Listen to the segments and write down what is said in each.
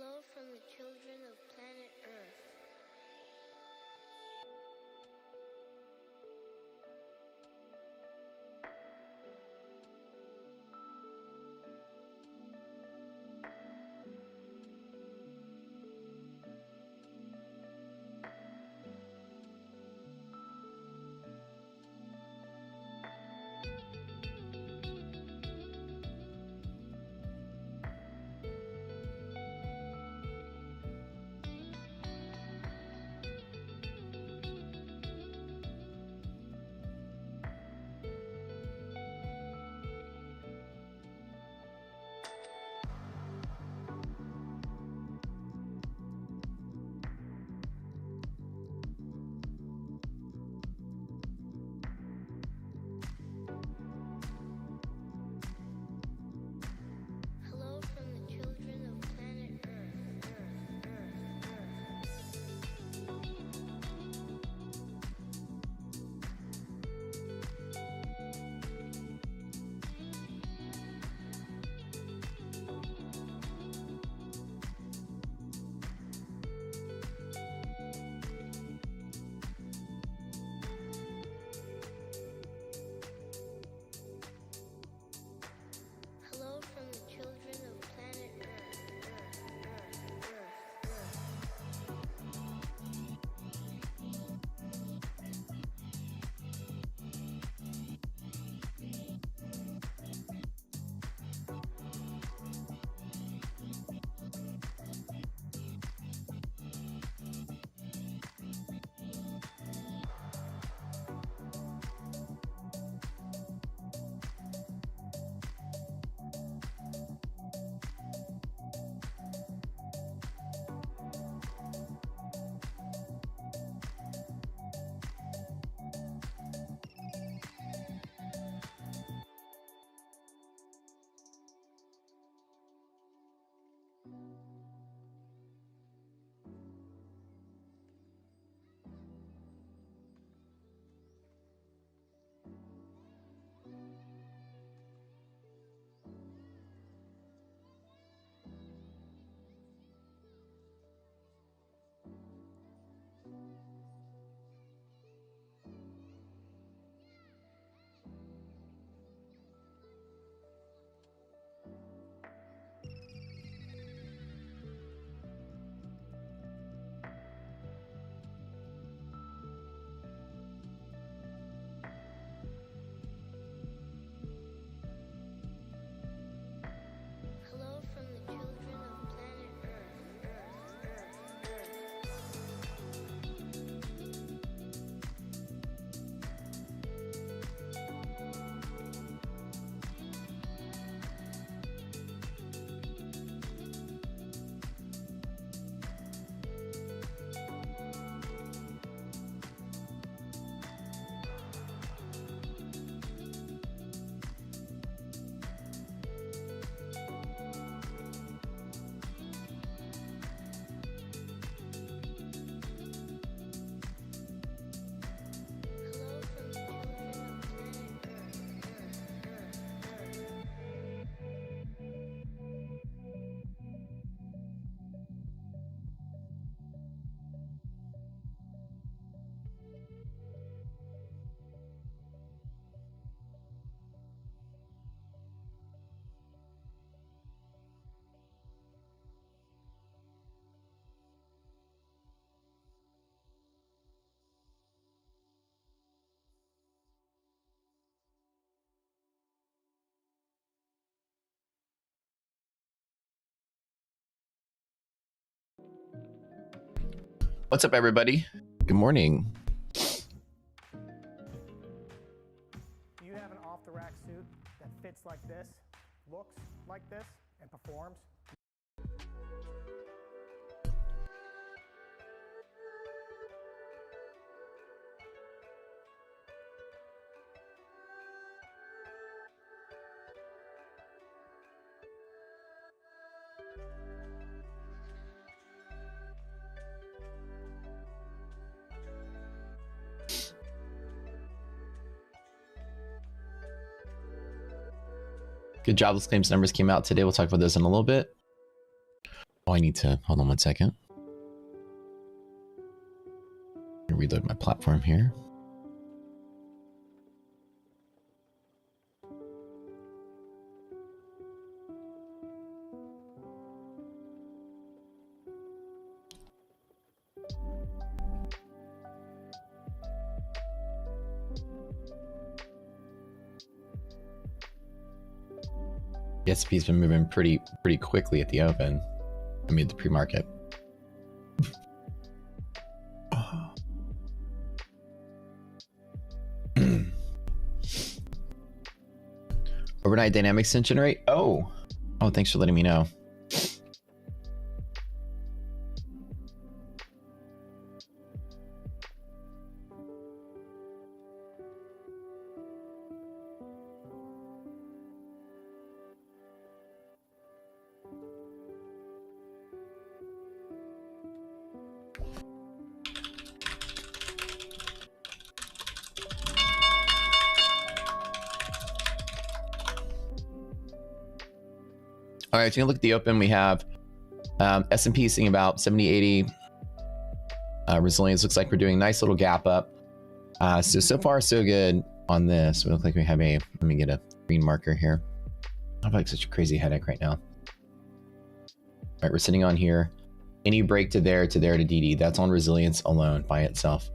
Hello from the children of planet Earth. Hello from the children of planet Earth. Hello from the children of planet Hello from the children of planet Hello from the children of planet What's up, everybody? Good morning. Do you have an off-the-rack suit that fits like this, looks like this, and performs? Good jobless claims numbers came out today. We'll talk about those in a little bit. I need to hold on one second. Reload my platform here. The S&P's been moving pretty quickly at the open. I mean, the pre-market. Overnight dynamics tension rate. Oh, thanks for letting me know. All right, so you look at the open. We have S&P seeing about 70, 80. Resilience looks like we're doing a nice little gap up. So far, so good on this. We look like we have a, let me get a green marker here. I have like such a crazy headache right now. All right, we're sitting on here. Any break to there to DD, that's on resilience alone by itself.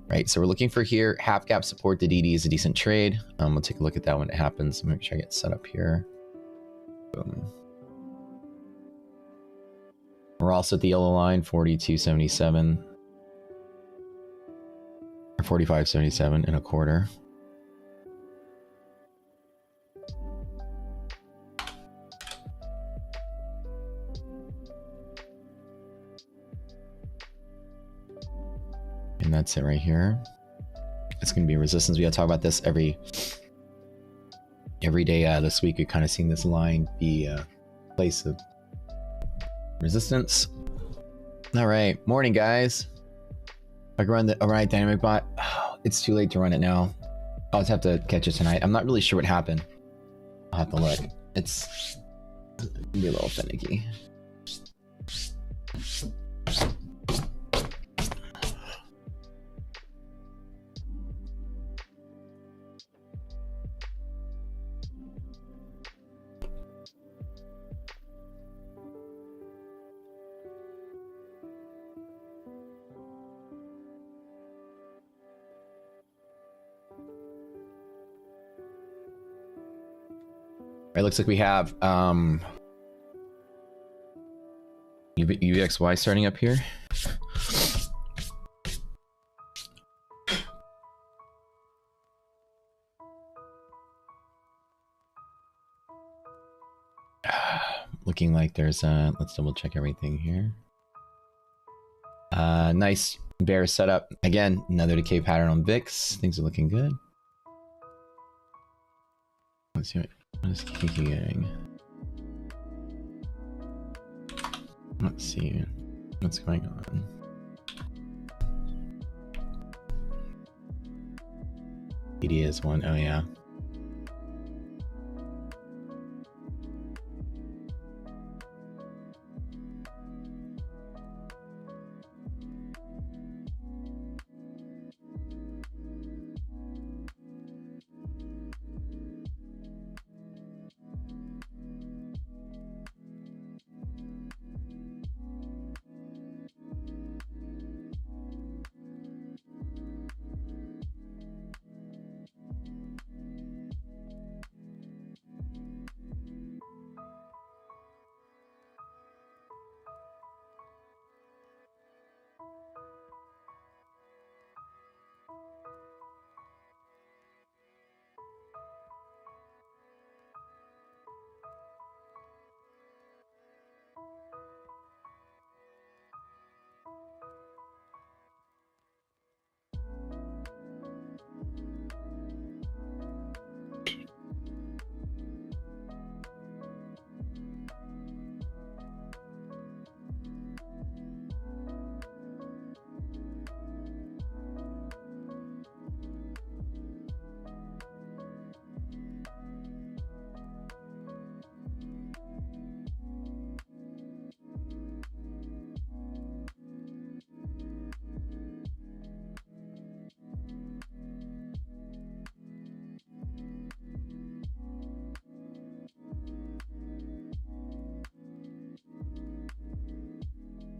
Right, so we're looking for here, half gap support to DD is a decent trade. We'll take a look at that when it happens. Make sure I get set up here. Boom. We're also at the yellow line, 42.77 or 45.77 and a quarter. And that's it right here. It's going to be resistance. We got to talk about this every day this week. We've kind of seen this line be a place of resistance. All right, morning guys. I can run the overnight dynamic bot. Oh, it's too late to run it now. I'll just have to catch it tonight. I'm not really sure what happened. I'll have to look. It's gonna be a little finicky. It looks like we have UXY starting up here. Looking like there's a, let's double check everything here. Nice bear setup. Again, another decay pattern on VIX. Things are looking good. Let's see what is Kiki getting. Let's see what's going on. PD is one. Oh yeah.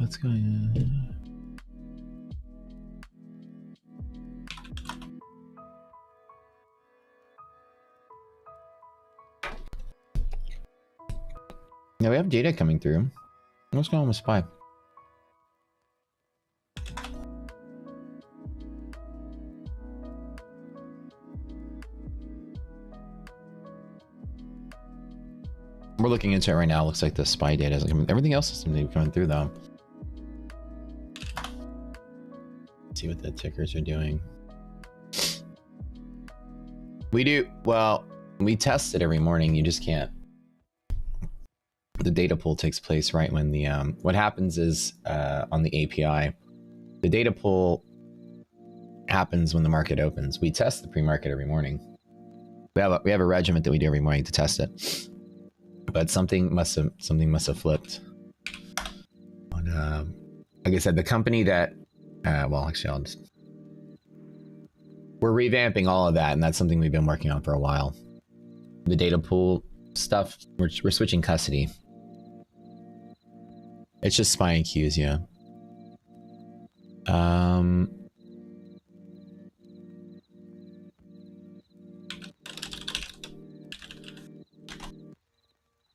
What's going on? Yeah, we have data coming through. What's going on with SPY? We're looking into it right now. Looks like the SPY data is coming. Everything else is coming through though. See what the tickers are doing. We do well. We test it every morning. You just can't. The data pull takes place right when the what happens is on the API, the data pull happens when the market opens. We test the pre-market every morning. We have a regiment that we do every morning to test it. But something must have flipped. On, like I said, the company that well, actually, we're revamping all of that, and that's something we've been working on for a while. The data pool stuff, we're switching custody. It's just SPY and Qs, yeah.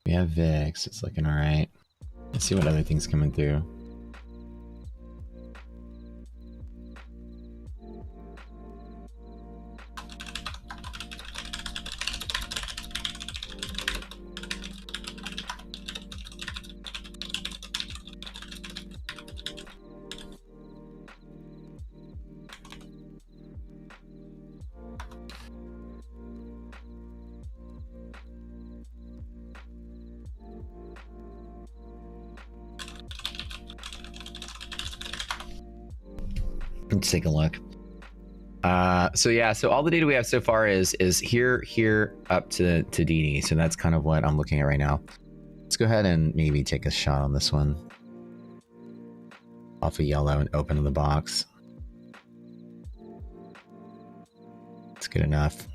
We have VIX. It's looking all right. Let's see what other things coming through. Let's take a look. So yeah, so all the data we have so far is here up to DD. So that's kind of what I'm looking at right now. Let's go ahead and maybe take a shot on this one. Off of yellow and open the box. It's good enough.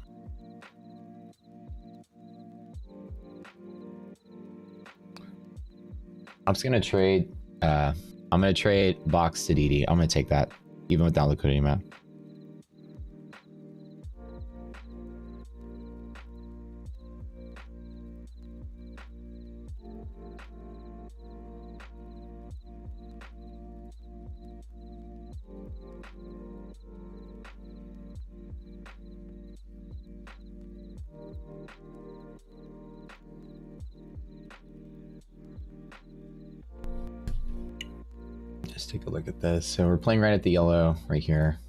I'm just gonna trade. I'm gonna trade box to DD. I'm gonna take that, even without liquidity map. Just take a look at this. So we're playing right at the yellow right here.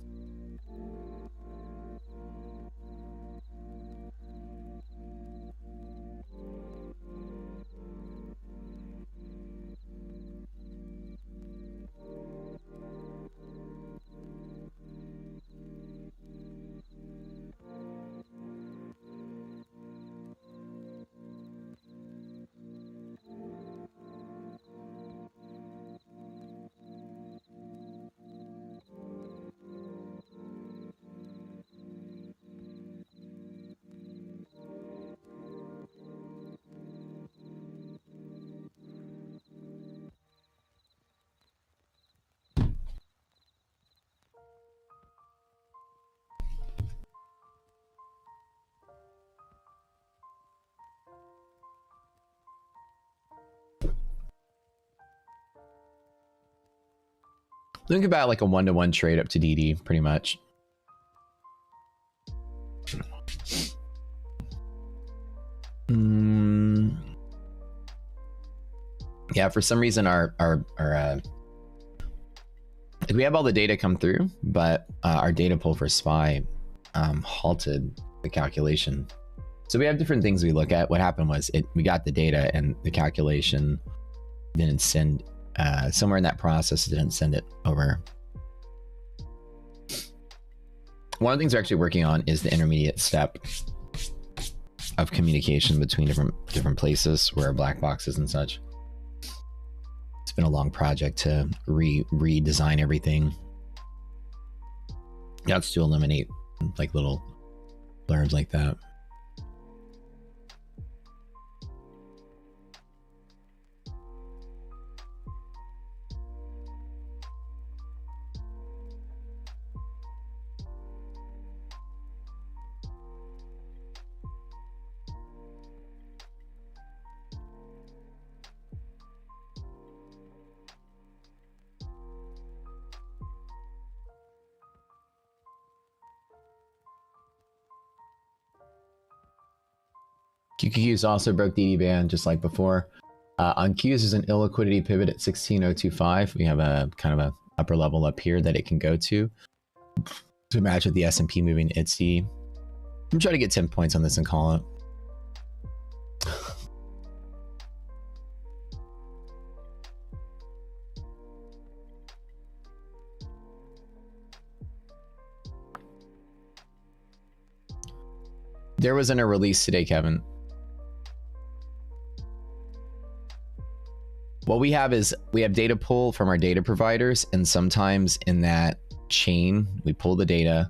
Think about like a 1-to-1 trade up to DD, pretty much. Yeah, for some reason our like we have all the data come through, but our data pull for SPY halted the calculation. So we have different things we look at. What happened was we got the data and the calculation didn't send. Somewhere in that process didn't send it over. One of the things we're actually working on is the intermediate step of communication between different places where black boxes and such. It's been a long project to redesign everything. That's to eliminate like little blurbs like that. QQQs also broke DD band just like before. On Qs, there's an illiquidity pivot at 16025. We have a kind of a upper level up here that it can go to match with the S&P moving ITSE. I'm gonna try to get 10 points on this and call it. There wasn't a release today, Kevin. What we have is we have data pull from our data providers, and sometimes in that chain, we pull the data,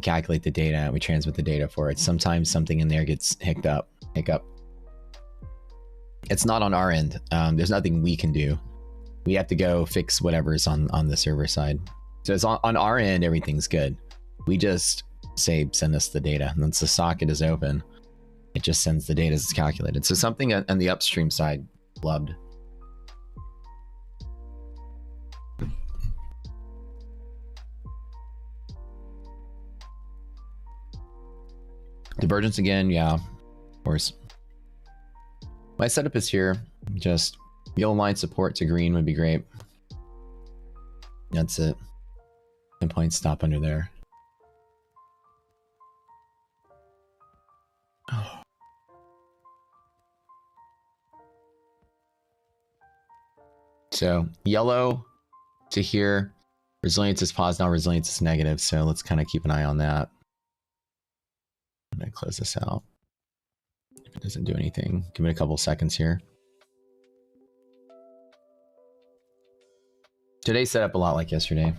calculate the data, and we transmit the data for it. Sometimes something in there gets hiccup. It's not on our end. There's nothing we can do. We have to go fix whatever's on the server side. So it's on our end, everything's good. We just say, send us the data. And once the socket is open, it just sends the data as it's calculated. So something on the upstream side blubbed. Divergence again, yeah, of course. My setup is here. Just yellow line support to green would be great. That's it. 10 points, stop under there. Oh. So yellow to here. Resilience is positive, now resilience is negative. So let's kind of keep an eye on that. I'm gonna close this out. If it doesn't do anything, give it a couple seconds here. Today's set up a lot like yesterday.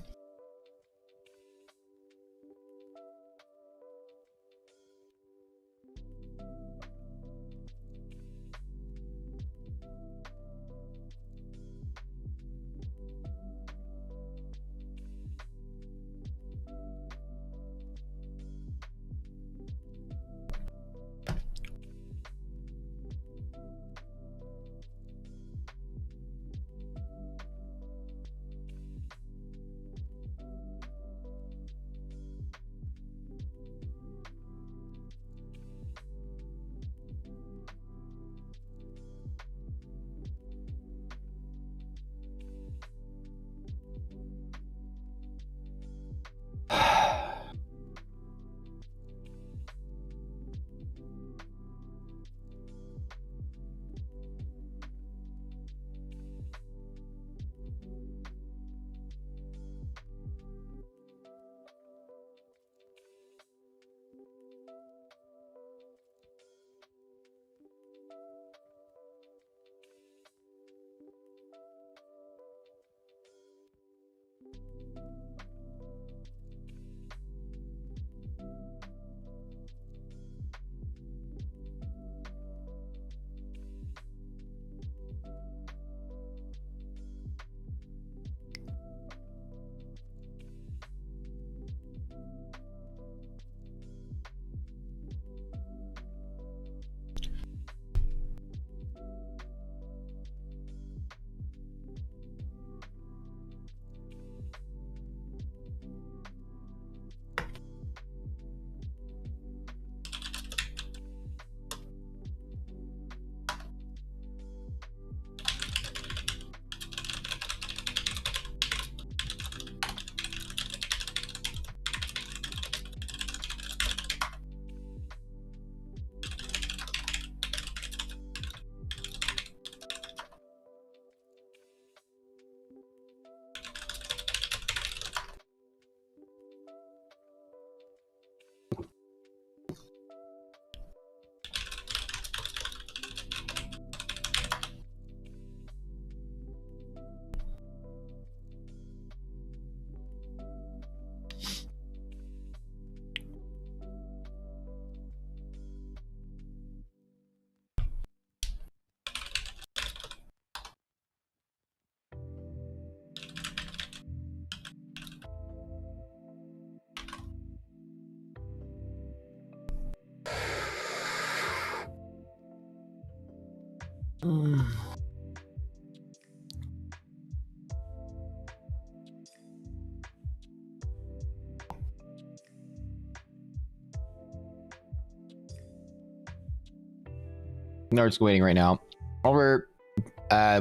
No, we're just waiting right now. Over,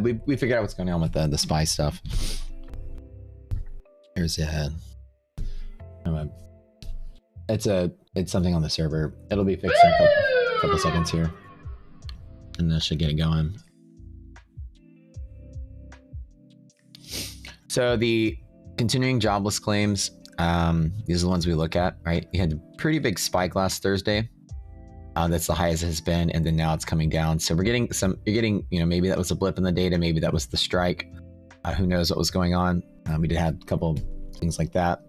we figured out what's going on with the spy stuff. Here's the head. It's something on the server. It'll be fixed in a couple seconds here, and that should get it going. So the continuing jobless claims, these are the ones we look at, right? We had a pretty big spike last Thursday. That's the highest it has been, and then now it's coming down. So we're getting you're getting, maybe that was a blip in the data, maybe that was the strike. Who knows what was going on? We did have a couple things like that.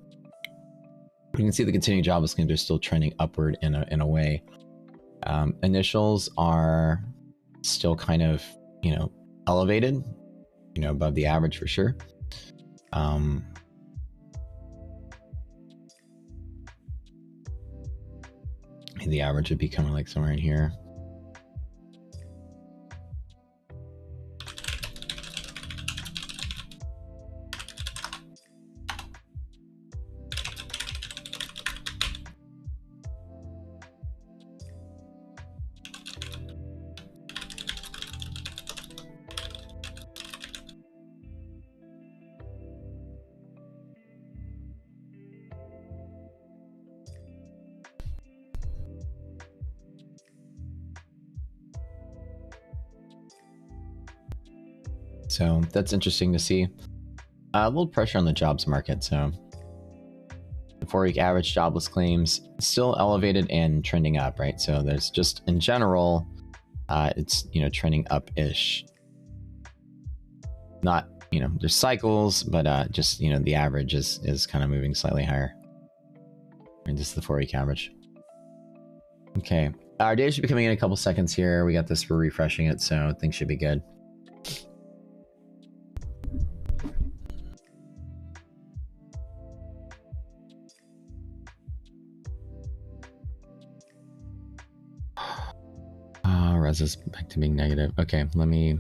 You can see the continuing jobless claims are still trending upward in a way. Initials are still kind of, elevated, above the average for sure. The average would be coming like somewhere in here. So that's interesting to see. A little pressure on the jobs market. So the 4-week average jobless claims still elevated and trending up, right? So there's just in general, it's trending up-ish. Not there's cycles, but just the average is kind of moving slightly higher. And this is the 4-week average. Okay, our data should be coming in a couple seconds here. We got this. We're refreshing it, so things should be good. Res is back to being negative. Okay, let me.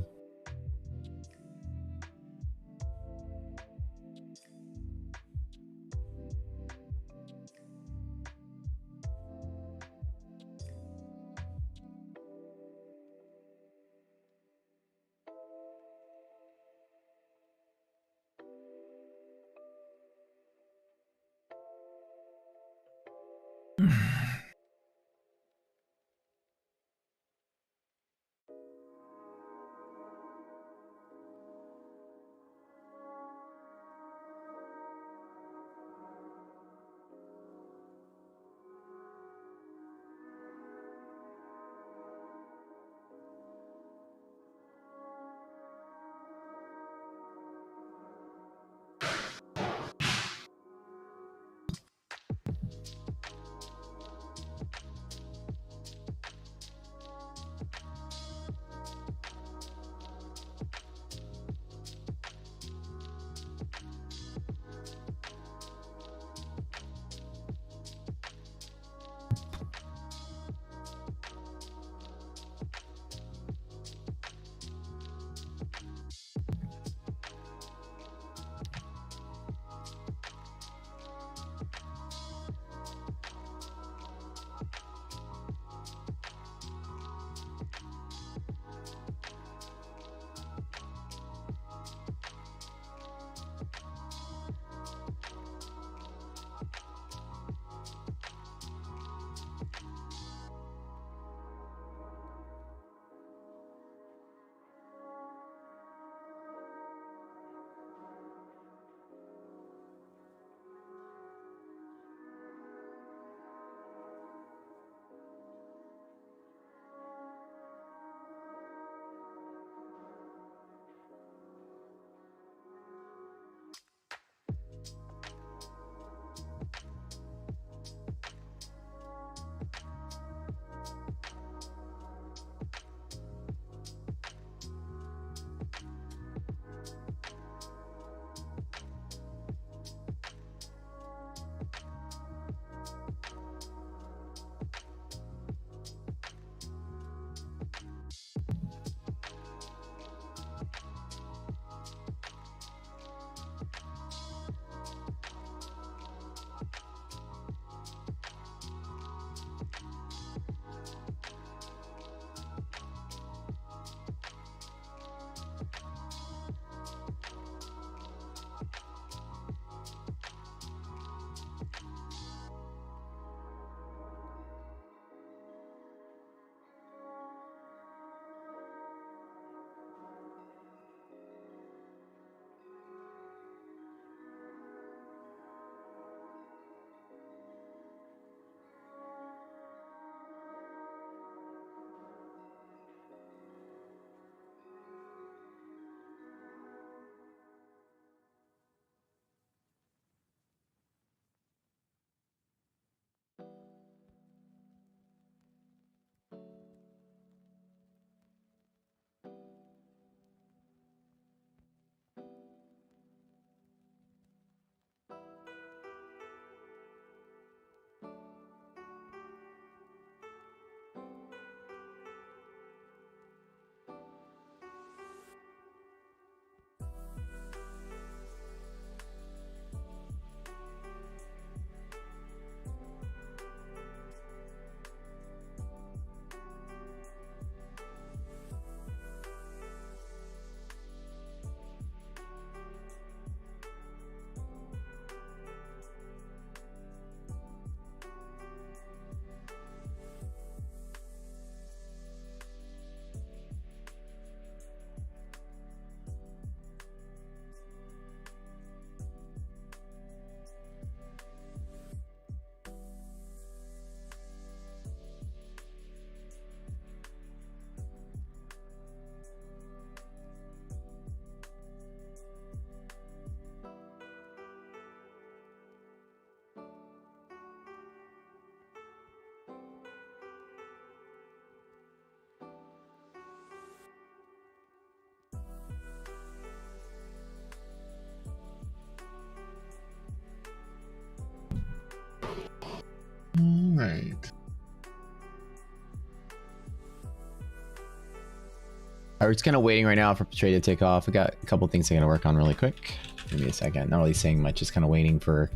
We're just kind of waiting right now for the trade to take off. We got a couple things I gotta work on really quick. Give me a second. Not really saying much, just kind of waiting for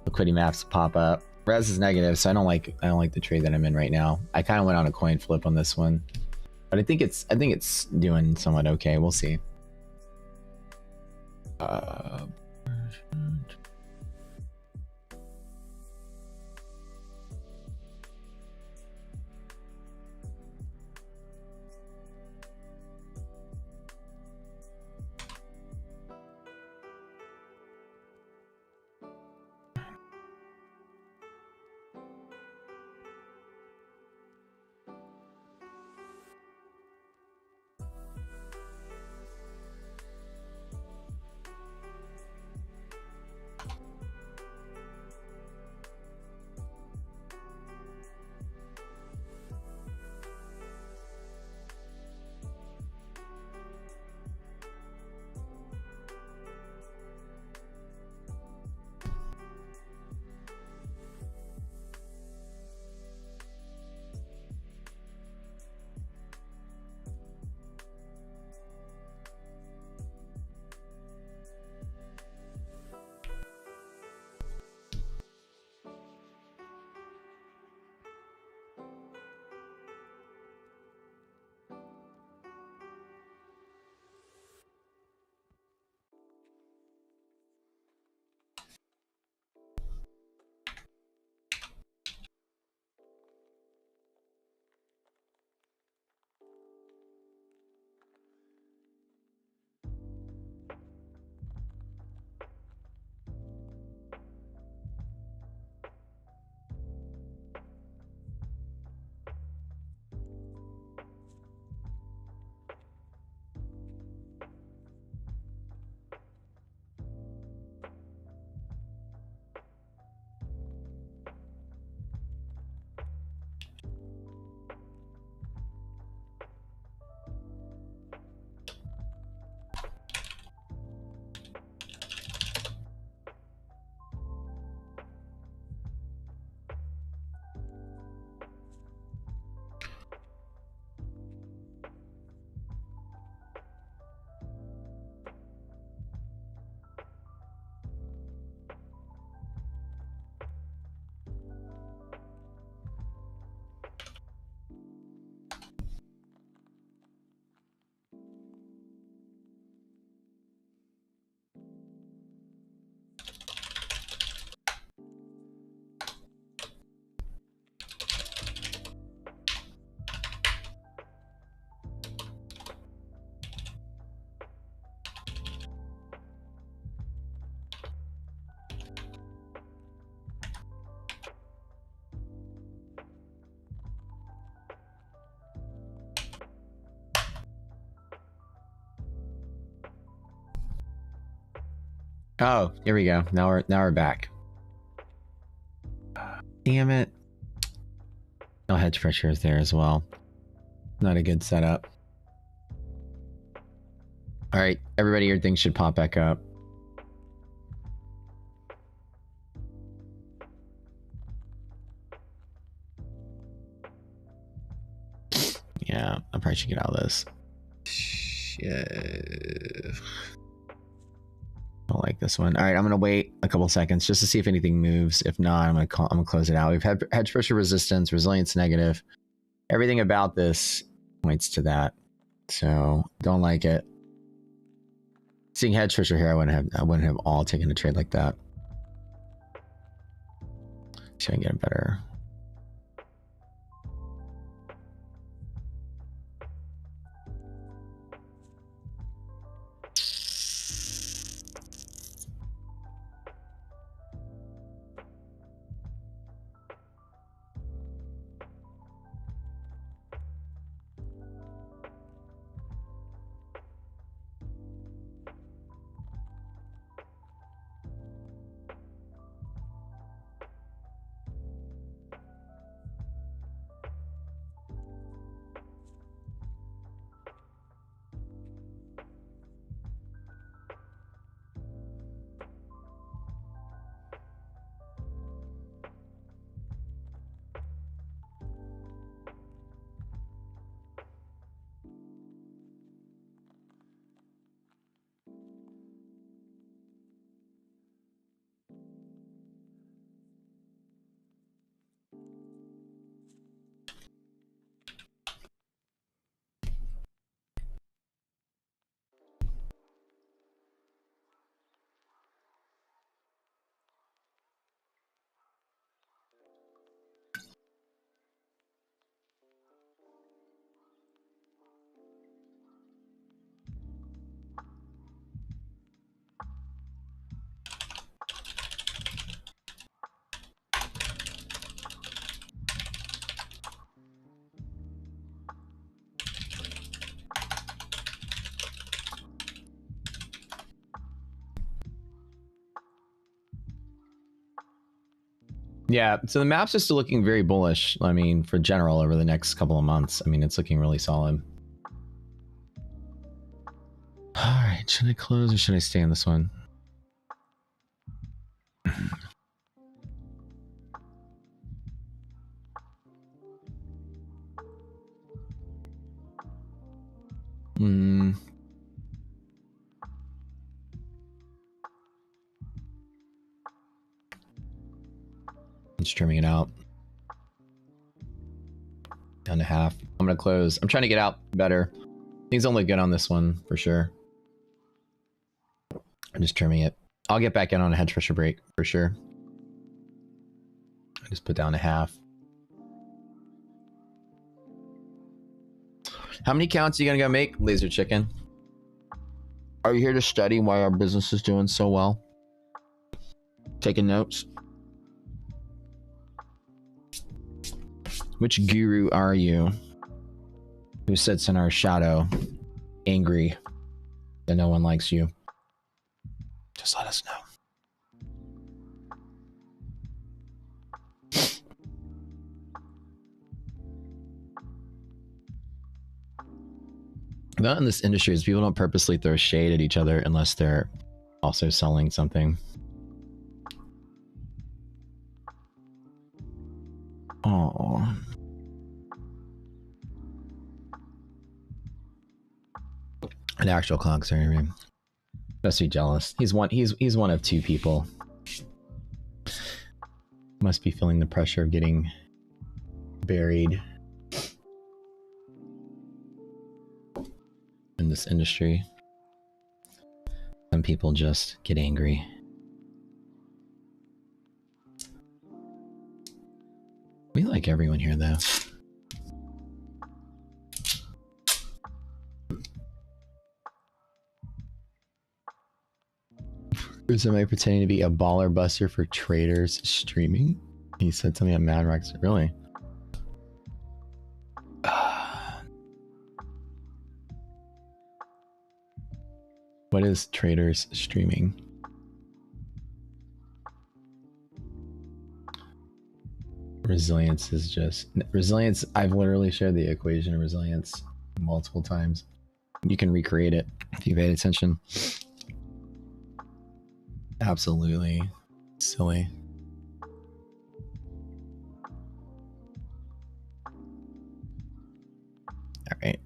liquidity maps to pop up. Res is negative, so I don't like the trade that I'm in right now. I kind of went on a coin flip on this one, but I think it's doing somewhat okay. We'll see. Oh, here we go. Now we're back. Damn it. No hedge pressure is there as well. Not a good setup. All right, everybody, your thing should pop back up. Yeah, I probably should get out of this. Shit. Don't like this one. All right, I'm gonna wait a couple seconds just to see if anything moves. If not, I'm gonna close it out. We've had hedge pressure resistance, resilience negative. Everything about this points to that. So don't like it. Seeing hedge pressure here, I wouldn't have all taken a trade like that. See if I can get a better. Yeah, so the maps are still looking very bullish. I mean, for general over the next couple of months. I mean, it's looking really solid. All right, should I close or should I stay on this one? Just trimming it out. Down to half. I'm gonna close. I'm trying to get out better. Things don't look good on this one for sure. I'm just trimming it. I'll get back in on a hedge pressure break for sure. I just put down to half. How many counts are you gonna go make, Laser Chicken? Are you here to study why our business is doing so well? Taking notes? Which guru are you who sits in our shadow, angry that no one likes you? Just let us know. Not in this industry is people don't purposely throw shade at each other unless they're also selling something. Oh. An actual clock, sorry. Must be jealous. He's one of two people. Must be feeling the pressure of getting buried in this industry. Some people just get angry. We like everyone here though. Is somebody pretending to be a baller buster for traders streaming? He said something at Mad Rocks. Really? What is traders streaming? Resilience is just... Resilience, I've literally shared the equation of resilience multiple times. You can recreate it if you paid attention. Absolutely silly. All right.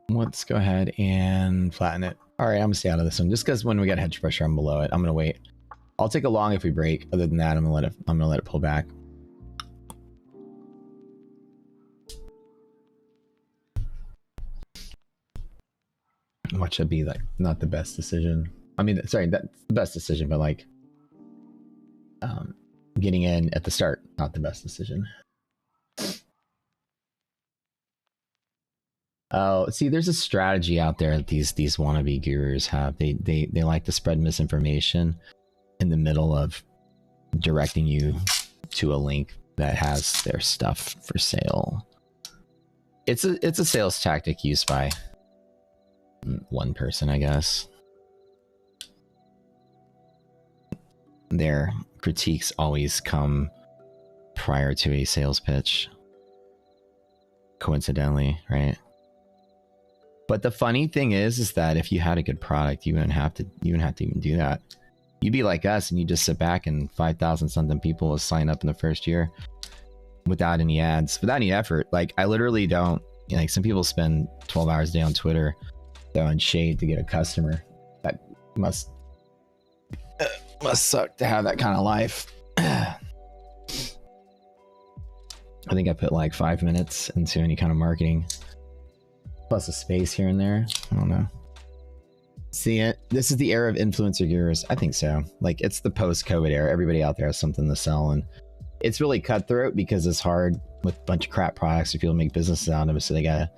Let's go ahead and flatten it. All right, I'm gonna stay out of this one just because when we get hedge pressure, I'm below it. I'm gonna wait. I'll take a long if we break. Other than that, I'm gonna let it pull back. Watch that be like not the best decision. I mean, sorry, that's the best decision, but like getting in at the start, not the best decision. Oh, see, there's a strategy out there that these wannabe gurus have. They like to spread misinformation in the middle of directing you to a link that has their stuff for sale. It's a sales tactic used by one person, I guess. Their critiques always come prior to a sales pitch. Coincidentally, right? But the funny thing is that if you had a good product, you wouldn't have to even do that. You'd be like us and you just sit back and 5,000 something people will sign up in the first year without any ads, without any effort. Like I literally don't, like some people spend 12 hours a day on Twitter throwing shade to get a customer. That must suck to have that kind of life. I think I put like 5 minutes into any kind of marketing. Plus a space here and there. I don't know. See it? This is the era of influencer gurus. I think so. Like it's the post-COVID era. Everybody out there has something to sell, and it's really cutthroat because it's hard with a bunch of crap products for people to make businesses out of it. So they gotta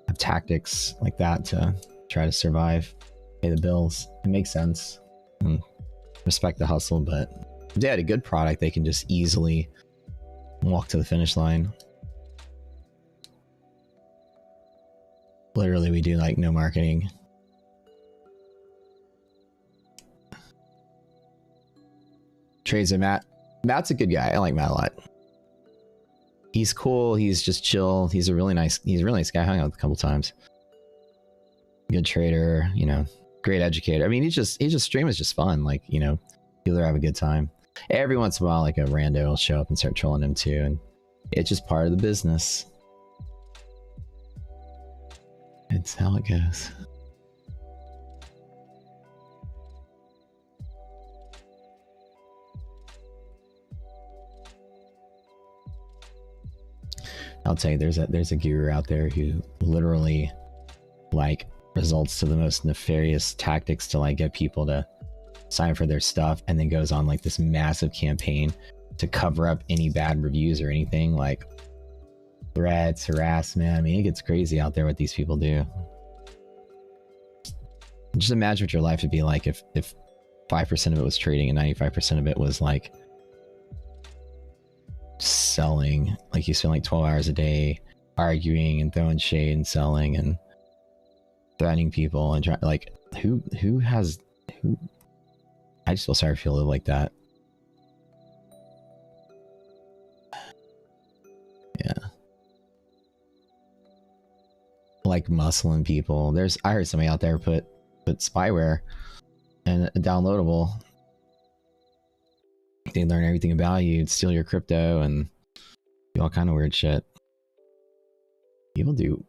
have tactics like that to try to survive, pay the bills. It makes sense. And respect the hustle, but if they had a good product, they can just easily walk to the finish line. Literally, we do like no marketing. Trades are Matt. Matt's a good guy. I like Matt a lot. He's cool. He's just chill. He's a really nice guy. I hung out with a couple times. Good trader, you know, great educator. I mean, he just stream is just fun. Like, you know, people there have a good time. Every once in a while, like a rando will show up and start trolling him too, and it's just part of the business. It's how it goes. I'll tell you, there's a guru out there who literally like results to the most nefarious tactics to like get people to sign for their stuff, and then goes on like this massive campaign to cover up any bad reviews or anything, like threats, harassment. I mean, it gets crazy out there what these people do. Just imagine what your life would be like if 5% of it was trading and 95% of it was like selling. Like you spend like 12 hours a day arguing and throwing shade and selling and threatening people and trying, like who I just feel sorry for people who live like that. Yeah. Like muscling people. I heard somebody out there put spyware and a downloadable. They learn everything about you, steal your crypto, and do all kind of weird shit. People do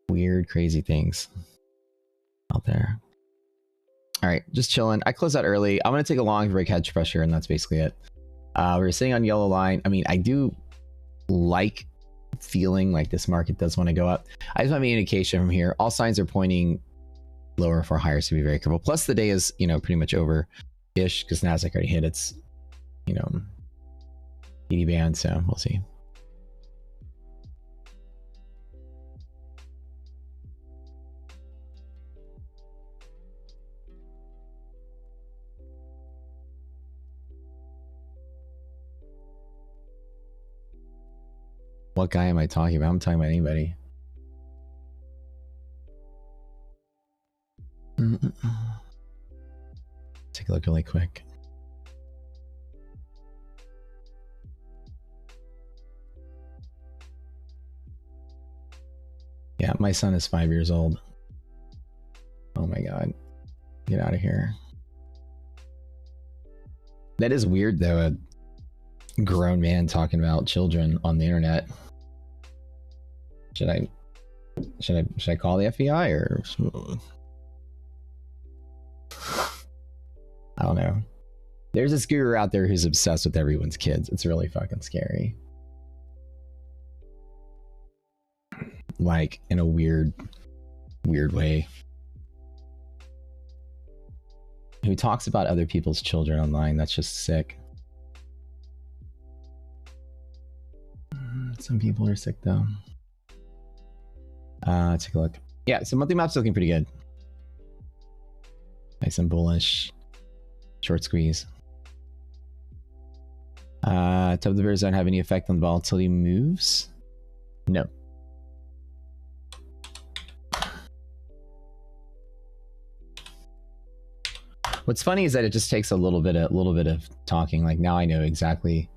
weird, crazy things out there. All right, just chilling. I closed out early. I'm gonna take a long break, hedge pressure, and that's basically it. We're sitting on yellow line. I mean, I do like feeling like this market does want to go up. I just want to be an indication from here. All signs are pointing lower for higher, so be very careful. Plus, the day is, you know, pretty much over-ish because Nasdaq already hit its, you know, 80 band, so we'll see. What guy am I talking about? I'm talking about anybody. Take a look really quick. Yeah, my son is 5 years old. Oh my god. Get out of here. That is weird though, a grown man talking about children on the internet. Should I call the FBI or I don't know. There's this guru out there who's obsessed with everyone's kids. It's really fucking scary. Like in a weird way. Who talks about other people's children online. That's just sick. Some people are sick though. Take a look. Yeah, so monthly map's looking pretty good. Nice and bullish. Short squeeze. Top of the bear zone have any effect on volatility moves? No. What's funny is that it just takes a little bit of talking. Like now I know exactly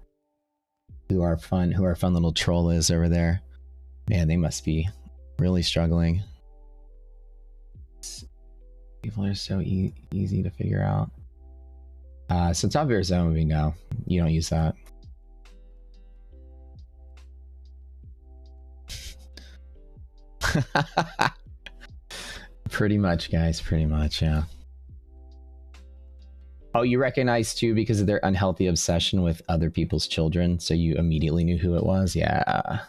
who our fun little troll is over there. Man, they must be really struggling. People are so easy to figure out. So top of your zone would be no. You don't use that. Pretty much, guys. Pretty much, yeah. Oh, you recognize too because of their unhealthy obsession with other people's children, so you immediately knew who it was. Yeah.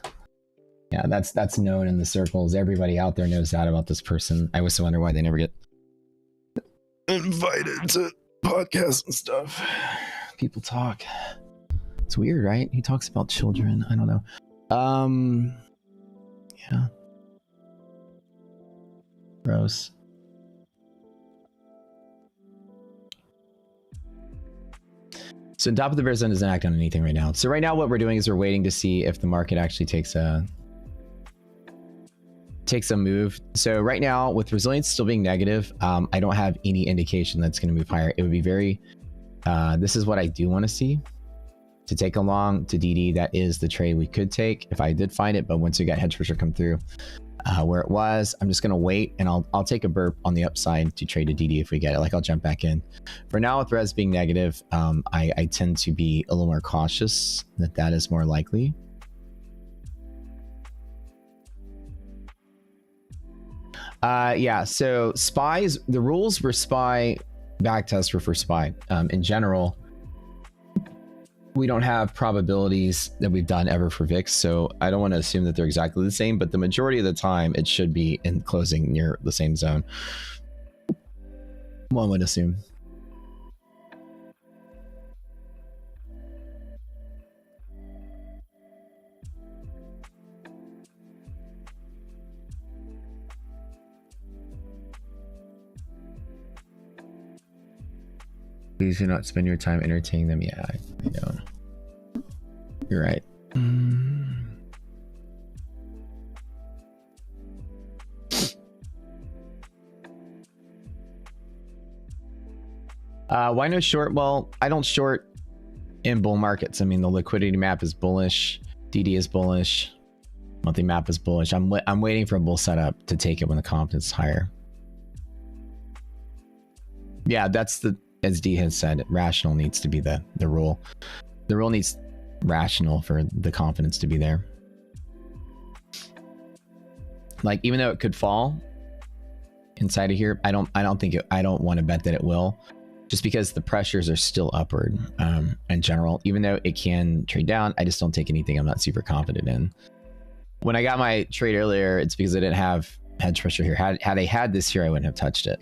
Yeah, that's known in the circles. Everybody out there knows that about this person. I always wonder why they never get invited to podcasts and stuff. People talk. It's weird, right? He talks about children. I don't know. Yeah. Gross. So top of the bear zone doesn't act on anything right now. So right now what we're doing is we're waiting to see if the market actually takes a move. So right now with resilience still being negative, I don't have any indication that's going to move higher. It would be very, this is what I do want to see. to take along to DD. That is the trade we could take if I did find it, but once we got hedge pressure come through where it was, I'm just gonna wait, and I'll take a burp on the upside to trade a DD if we get it. Like, I'll jump back in. For now, with res being negative, I tend to be a little more cautious that is more likely. Yeah, so spies, the rules for spy backtest were for spy. In general, we don't have probabilities that we've done ever for VIX, so I don't want to assume that they're exactly the same, but the majority of the time it should be in closing near the same zone. One would assume. Please do not spend your time entertaining them. Yeah, I don't. You're right. Why no short? Well, I don't short in bull markets. I mean, the liquidity map is bullish. DD is bullish. Monthly map is bullish. I'm waiting for a bull setup to take it when the confidence is higher. Yeah, that's the, as D has said, rational needs to be the rule. The rule needs rational for the confidence to be there. Like, even though it could fall inside of here, I don't want to bet that it will, just because the pressures are still upward in general. Even though it can trade down, I just don't take anything I'm not super confident in. When I got my trade earlier, it's because I didn't have hedge pressure here. Had I had this here, I wouldn't have touched it.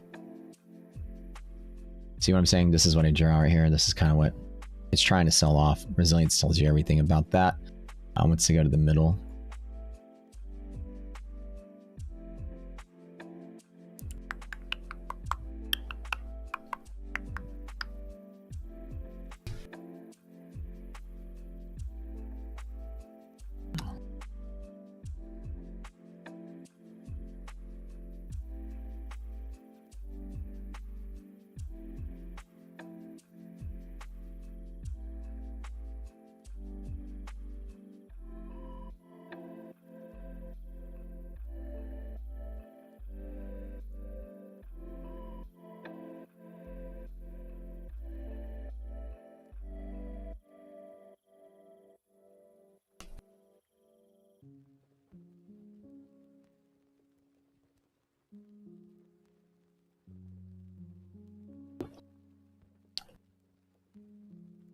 See what I'm saying? This is what I drew out right here. This is kind of what it's trying to sell off. Resilience tells you everything about that. Let's go to the middle.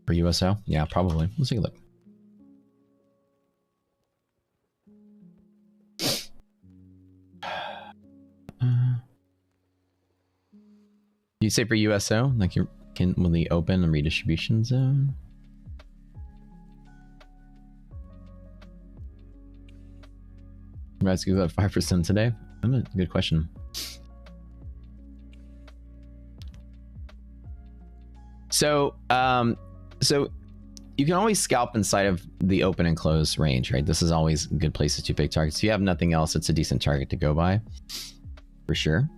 For USO? Yeah, probably. Let's take a look. You say for USO? Like, will the open and redistribution zone? Let's go up 5% today. That's a good question. So, so you can always scalp inside of the open and close range, right? This is always good places to pick targets. If you have nothing else, it's a decent target to go by, for sure.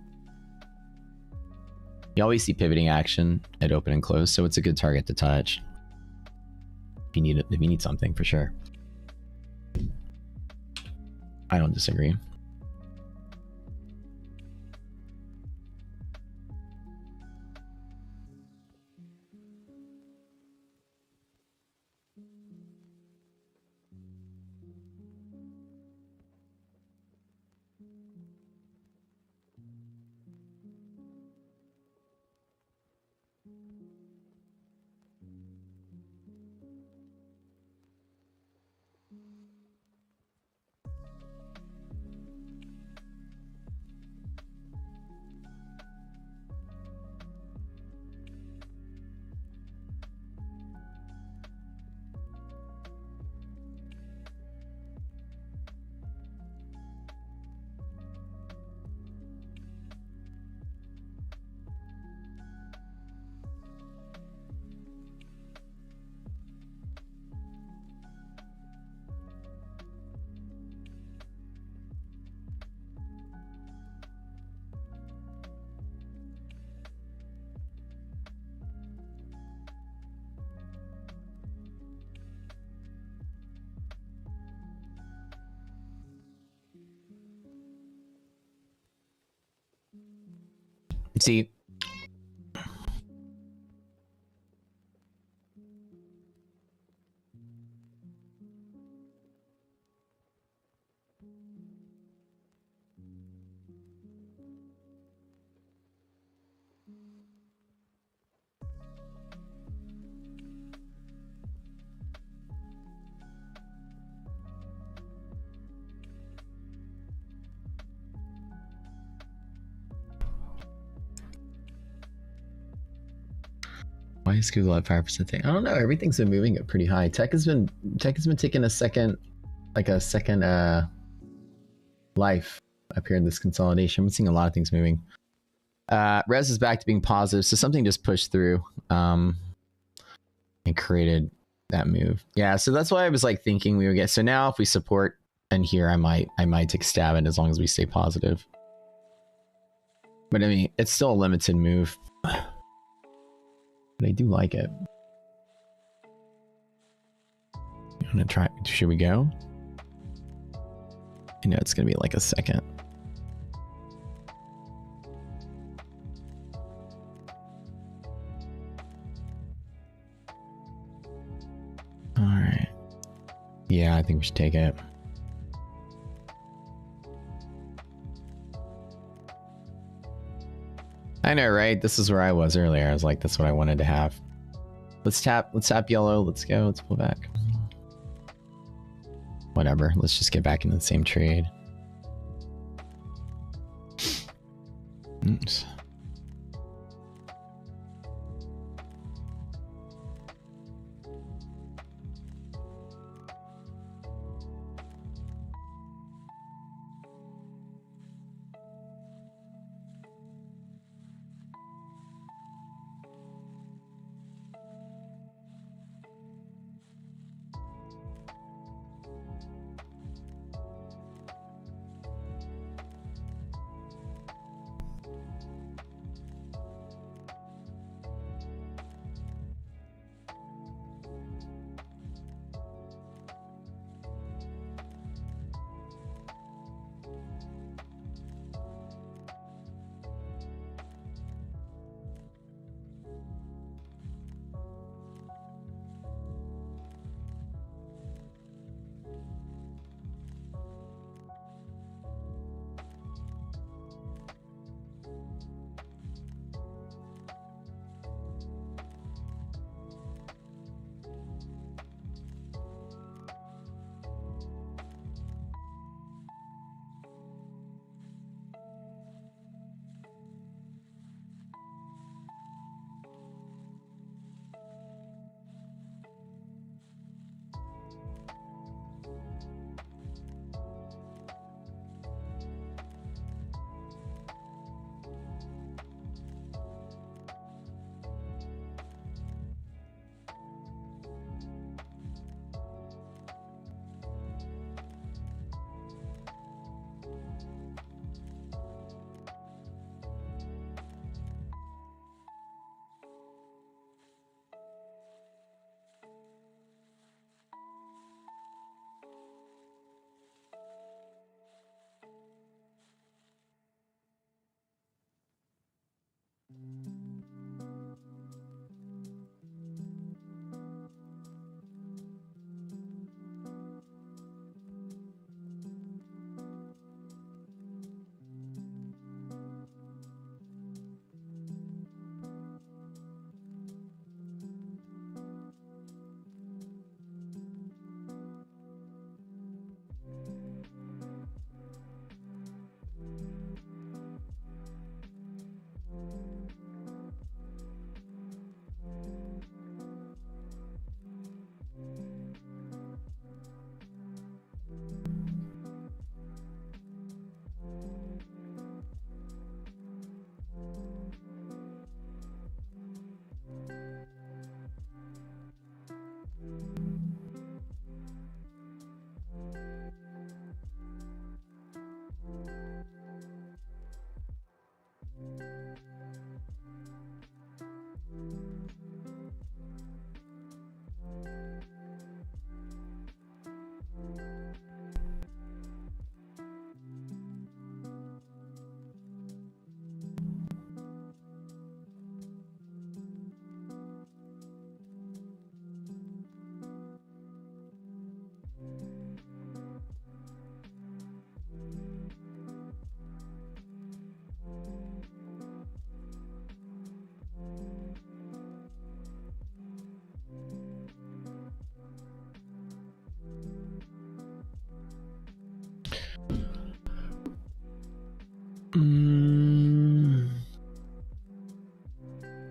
You always see pivoting action at open and close, so it's a good target to touch if you need it, if you need something, for sure. I don't disagree. See, why is Google at 5% thing? I don't know. Everything's been moving up pretty high. Tech has been taking a second, life up here in this consolidation. I'm seeing a lot of things moving. Res is back to being positive, so something just pushed through and created that move. Yeah, so that's why I was like thinking we would get. So now if we support in here, I might take a stab at it as long as we stay positive. But I mean, it's still a limited move. But I do like it. I'm gonna try. Should we go? I know it's gonna be like a second. All right. Yeah, I think we should take it. I know, right? This is where I was earlier. I was like, that's what I wanted to have. Let's tap yellow. Let's go. Let's pull back. Whatever. Let's just get back into the same trade. Oops.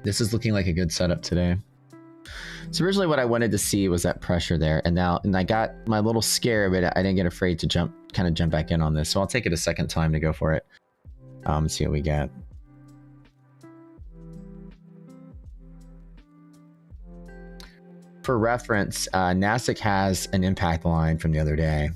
this is looking like a good setup today. So originally what I wanted to see was that pressure there, and I got my little scare, but I didn't get afraid to jump back in on this. So I'll take it a second time to go for it. See what we get. For reference, Nasdaq has an impact line from the other day.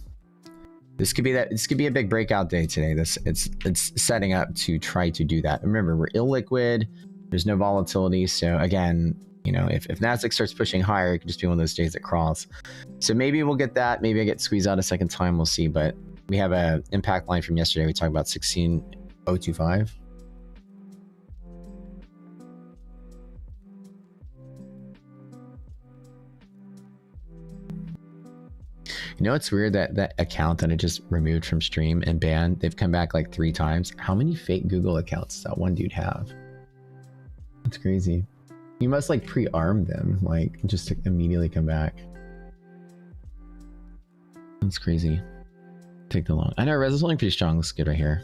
This could be a big breakout day today. It's setting up to try to do that. Remember, we're illiquid. There's no volatility. So again, you know, if Nasdaq starts pushing higher, it could just be one of those days that crawls. So maybe we'll get that. Maybe I get squeezed out a second time. We'll see. But we have a impact line from yesterday. We talked about 16,025. You know, it's weird that that account that I just removed from stream and banned, they've come back like 3 times. How many fake Google accounts does that one dude have? That's crazy. You must like pre-arm them, like just to immediately come back. That's crazy. Take the long. I know res is holding pretty strong. Looks good right here.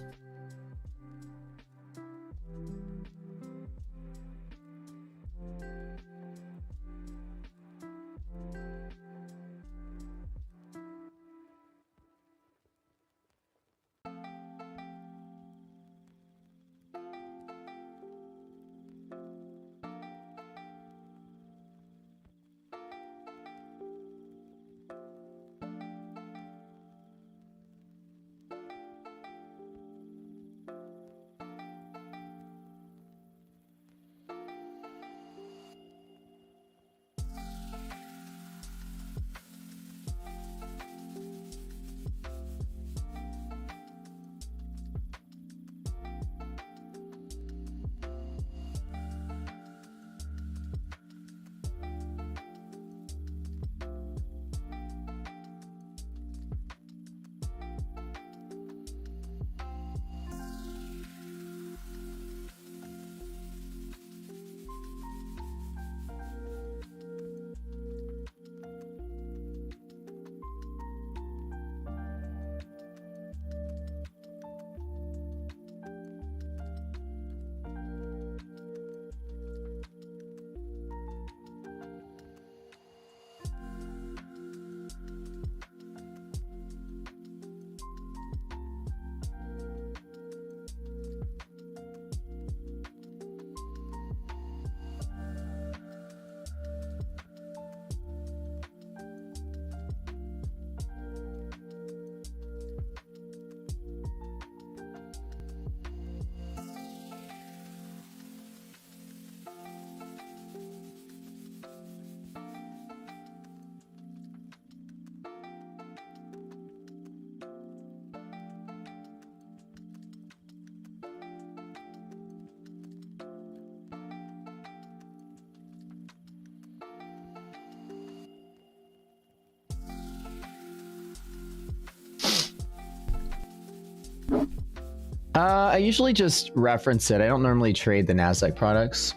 I usually just reference it. I don't normally trade the Nasdaq products.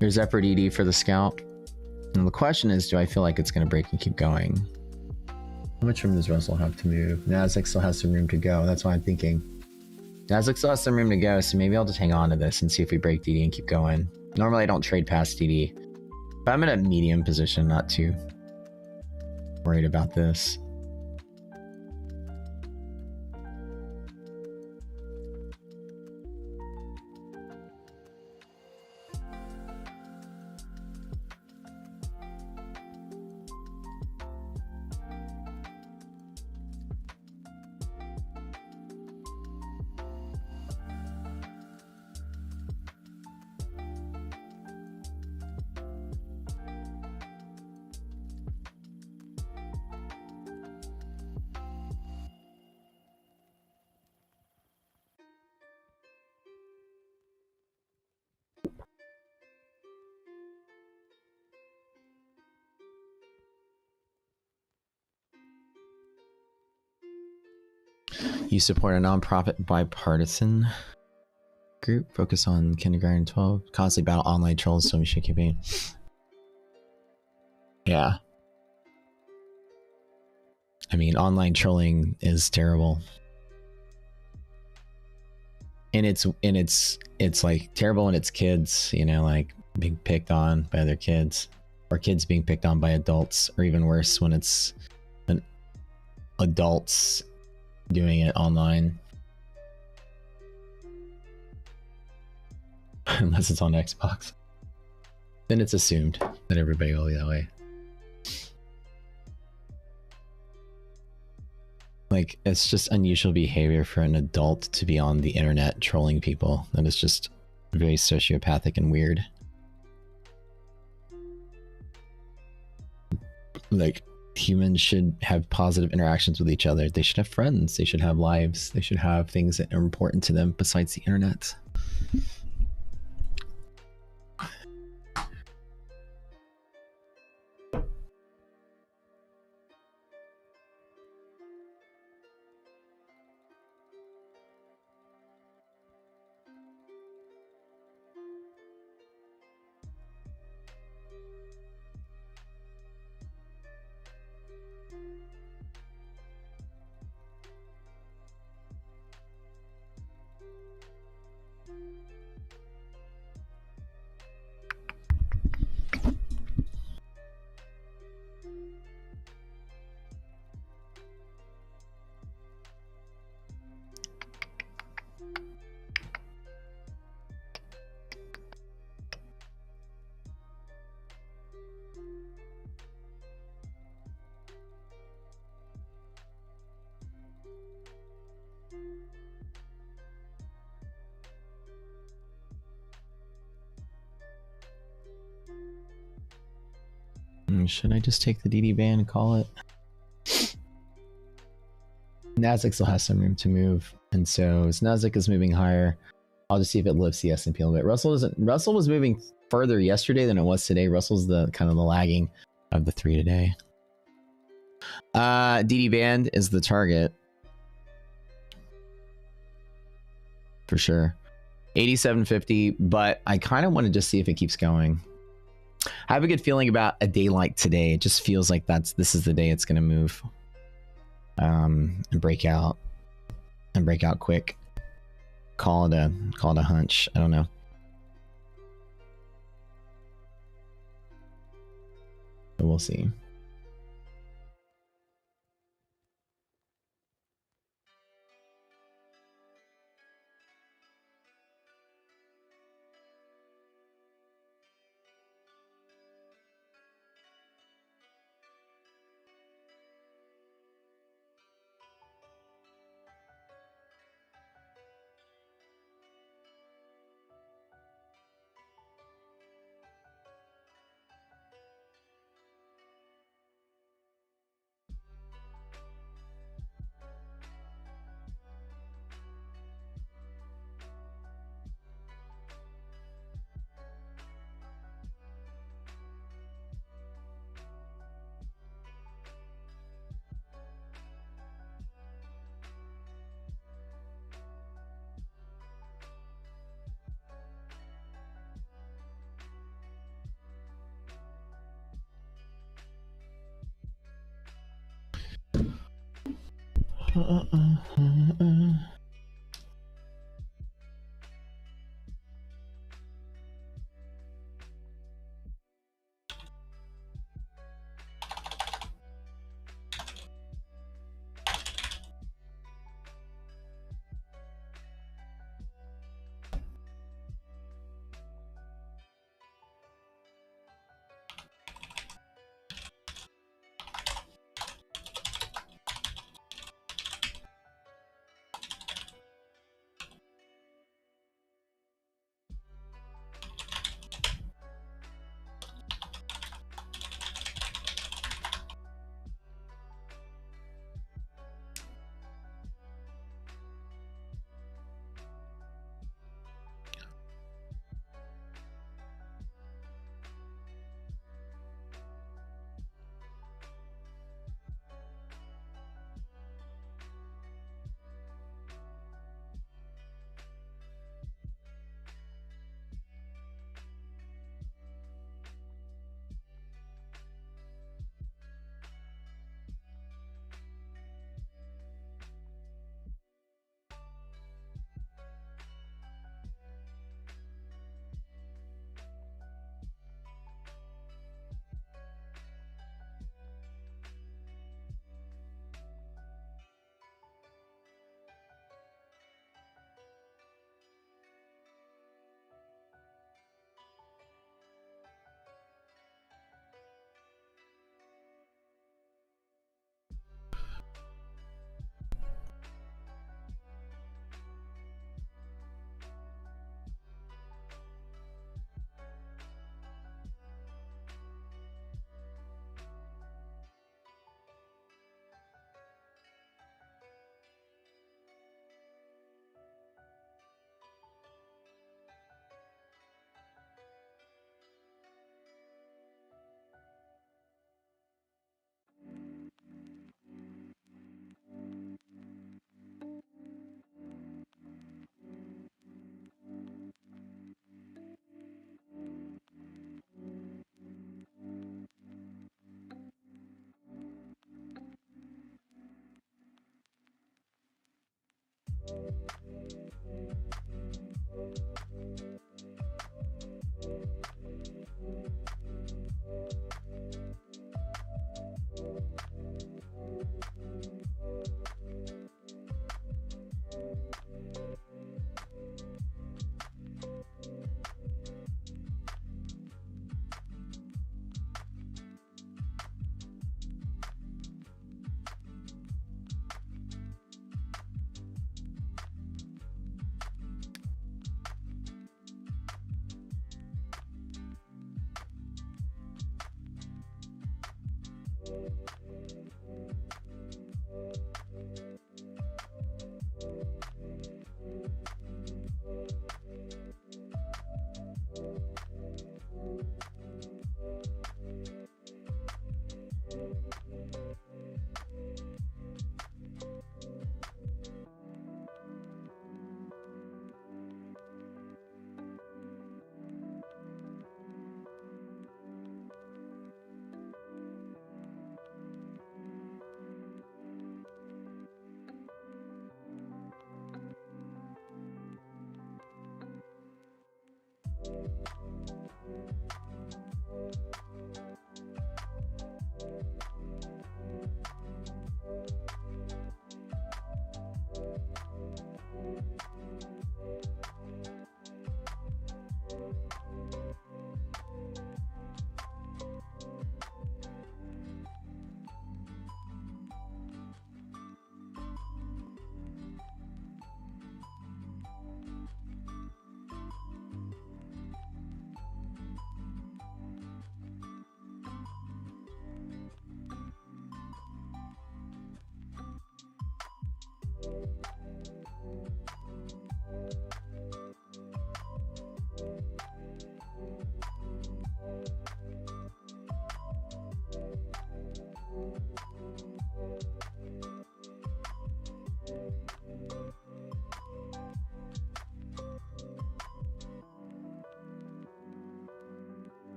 Here's Effort ED for the scalp. And the question is, do I feel like it's going to break and keep going? How much room does Russell have to move? Nasdaq still has some room to go. That's why I'm thinking. Nasdaq still has some room to go, so maybe I'll just hang on to this and see if we break DD and keep going. Normally I don't trade past DD, but I'm in a medium position, not too worried about this. You support a nonprofit bipartisan group, focus on kindergarten 12, constantly battle online trolls, so we should campaign. Yeah. I mean, online trolling is terrible. And it's like terrible, and it's kids, you know, like being picked on by other kids, or kids being picked on by adults, or even worse when it's an adults doing it online. Unless it's on Xbox, then it's assumed that everybody will be that way. Like, it's just unusual behavior for an adult to be on the internet trolling people. That is just very sociopathic and weird. Like, humans should have positive interactions with each other. They should have friends. They should have lives. They should have things that are important to them besides the internet. Should I just take the DD ban and call it? Nasdaq still has some room to move, and so as Nasdaq is moving higher, I'll just see if it lifts the S&P a little bit. Russell was moving further yesterday than it was today. Russell's the kind of the lagging of the three today. DD band is the target for sure. 87.50, but I kind of want to just see if it keeps going. I have a good feeling about a day like today. It just feels like this is the day it's going to move, and break out quick. Call it a hunch. I don't know. But we'll see.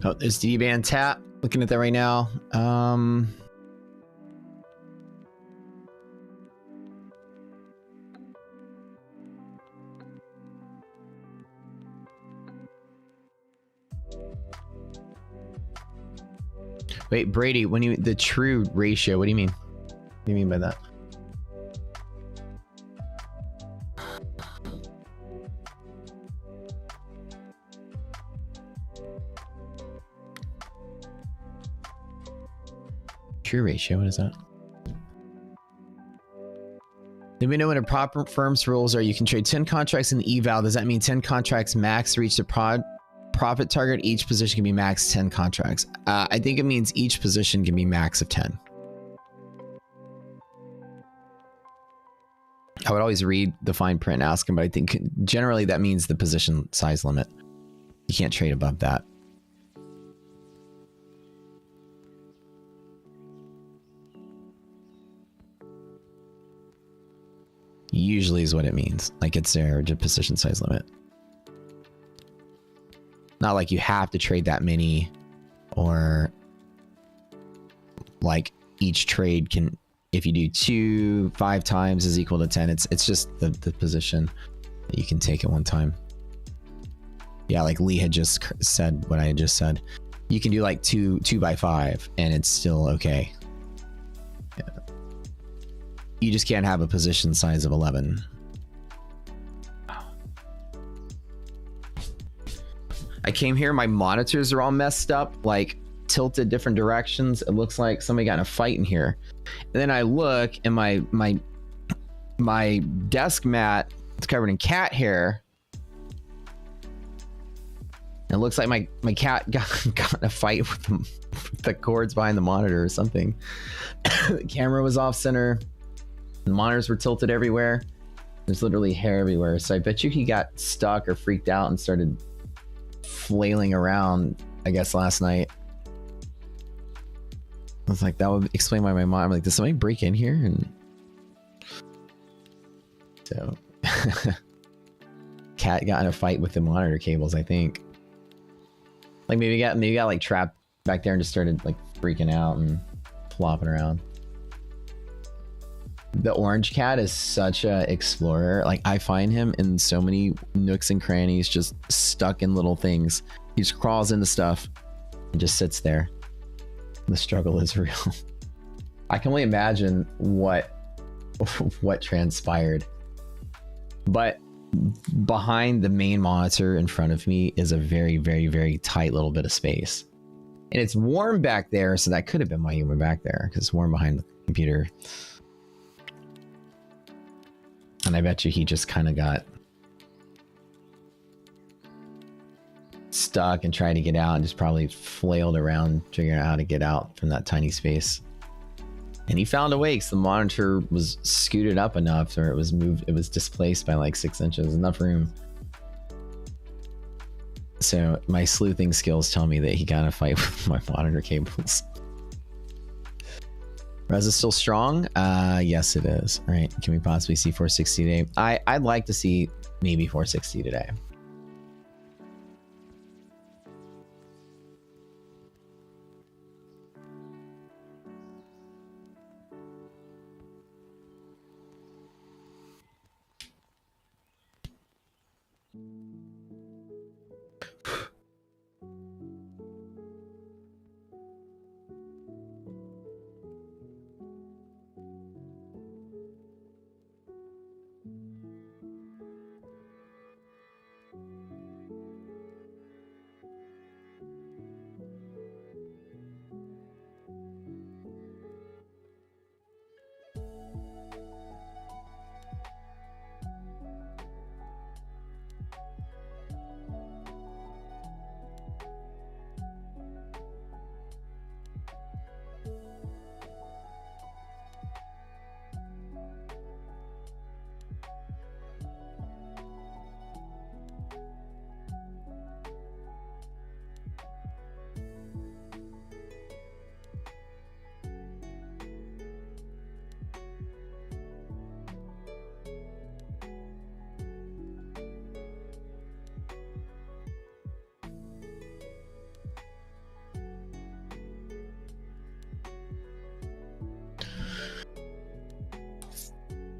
Oh, there's D-band tap. Looking at that right now. Wait, Brady, when you the true ratio, what do you mean? What do you mean by that? True ratio, what is that? Then we know what a proper firm's rules are. You can trade 10 contracts in the eval. Does that mean 10 contracts max to reach the profit target? Each position can be max 10 contracts. I think it means each position can be max of 10. I would always read the fine print and ask him, but I think generally that means the position size limit. You can't trade above that. Usually is what it means. Like it's their position size limit. Not like you have to trade that many, or like each trade can, if you do 2, 5 times is equal to 10. It's just the position that you can take at one time. Yeah, like Lee had just said what I had just said. You can do like 2 by 5 and it's still okay. Yeah. You just can't have a position size of 11. I came here, my monitors are all messed up, like tilted different directions. It looks like somebody got in a fight in here. And then I look and my desk mat is covered in cat hair. It looks like my cat got in a fight with the cords behind the monitor or something. The camera was off center. The monitors were tilted everywhere. There's literally hair everywhere. So I bet you he got stuck or freaked out and started flailing around, I guess, last night. I was like, that would explain why my mom, I'm like, did somebody break in here? And so cat got in a fight with the monitor cables, I think. Like maybe got like trapped back there and just started like freaking out and flopping around. The orange cat is such a explorer. Like, I find him in so many nooks and crannies, just stuck in little things. He just crawls into stuff and just sits there. The struggle is real. I can only imagine what transpired. But behind the main monitor in front of me is a very, very, very tight little bit of space. And it's warm back there, so that could have been why you were back there, because it's warm behind the computer. And I bet you he just kind of got stuck and tried to get out and just probably flailed around figuring out how to get out from that tiny space. And he found a way because the monitor was scooted up enough, or it was moved, it was displaced by like 6 inches, enough room. So my sleuthing skills tell me that he got in a fight with my monitor cables. Res is still strong? Yes, it is. All right, can we possibly see 460 today? I'd like to see maybe 460 today.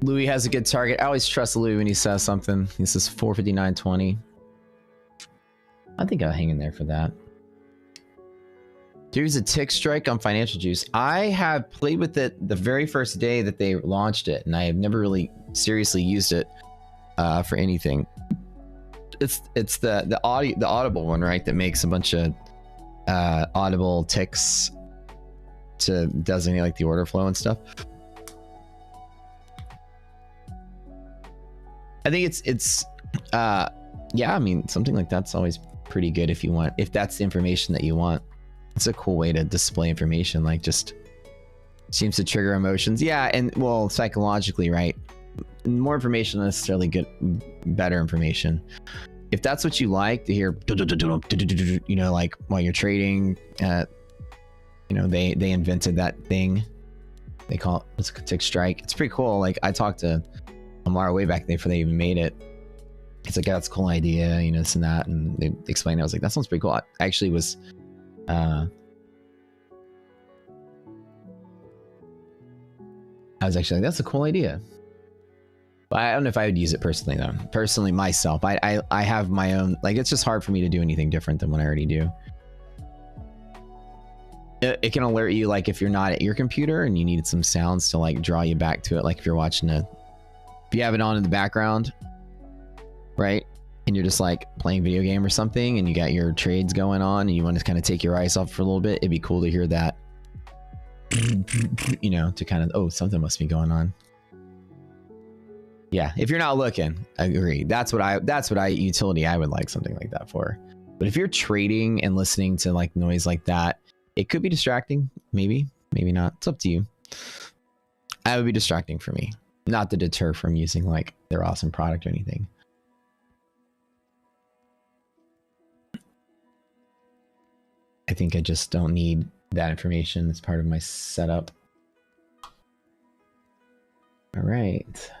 Louis has a good target. I always trust Louis when he says something. He says 459.20. I think I'll hang in there for that. There's a tick strike on Financial Juice. I have played with it the very first day that they launched it, and I have never really seriously used it for anything. It's the audible one, right? That makes a bunch of audible ticks to designate like the order flow and stuff. I think it's yeah, I mean, something like that's always pretty good if you want, if that's the information that you want. It's a cool way to display information, like just seems to trigger emotions. Yeah, and well, psychologically, right? More information, necessarily good, better information. If that's what you like to hear, you know, like while you're trading, you know, they invented that thing. They call it a tick strike. It's pretty cool. Like I talked to Amara way back before they even made it. It's like, yeah, that's a cool idea, you know, this and that, and they explained it. I was like, that sounds pretty cool. I actually was I was actually like, that's a cool idea. But I don't know if I would use it personally though. Personally myself, I have my own, like, it's just hard for me to do anything different than what I already do. It can alert you, like if you're not at your computer and you needed some sounds to like draw you back to it, like if you're watching if you have it on in the background, right? And you're just like playing video game or something and you got your trades going on and you want to kind of take your eyes off for a little bit, it'd be cool to hear that, you know, to kind of, oh, something must be going on. Yeah, if you're not looking, I agree. That's what utility I would like something like that for. But if you're trading and listening to like noise like that, it could be distracting. Maybe not. It's up to you. That would be distracting for me. Not to deter from using like their awesome product or anything. I think I just don't need that information as part of my setup. All right.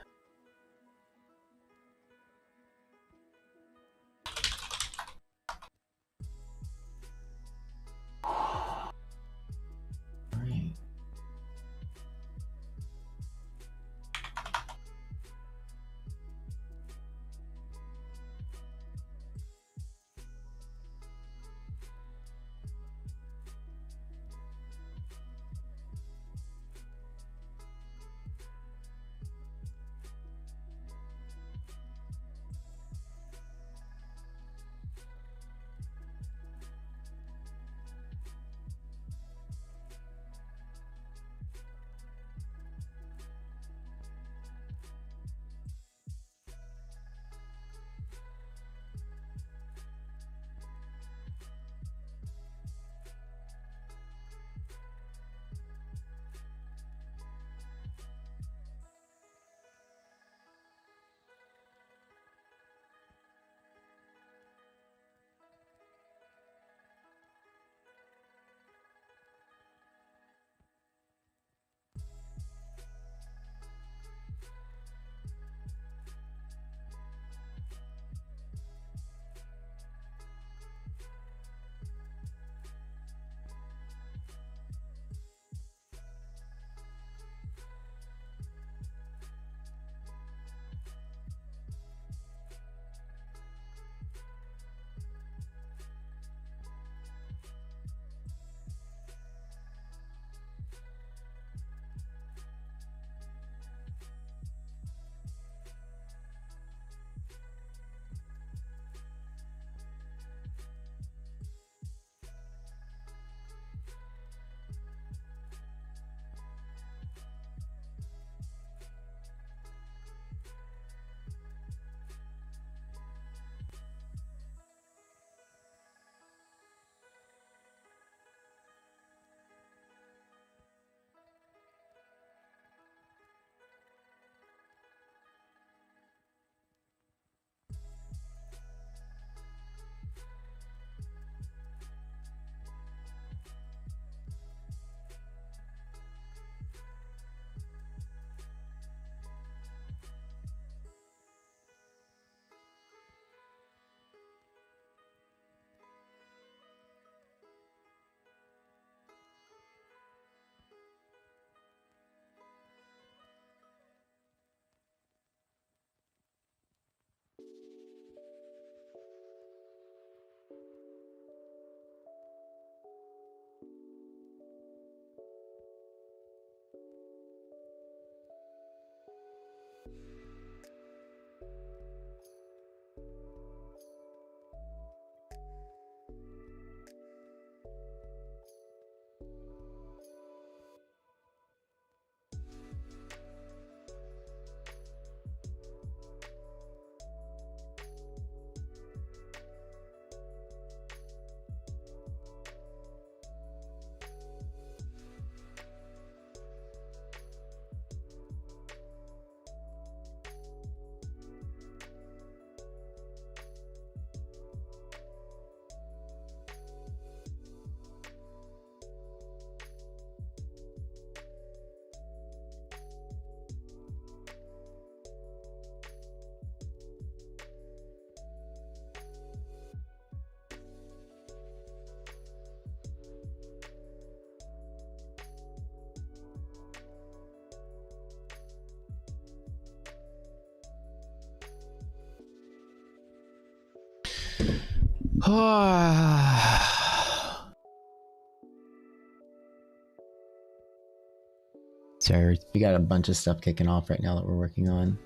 Sorry, we got a bunch of stuff kicking off right now that we're working on.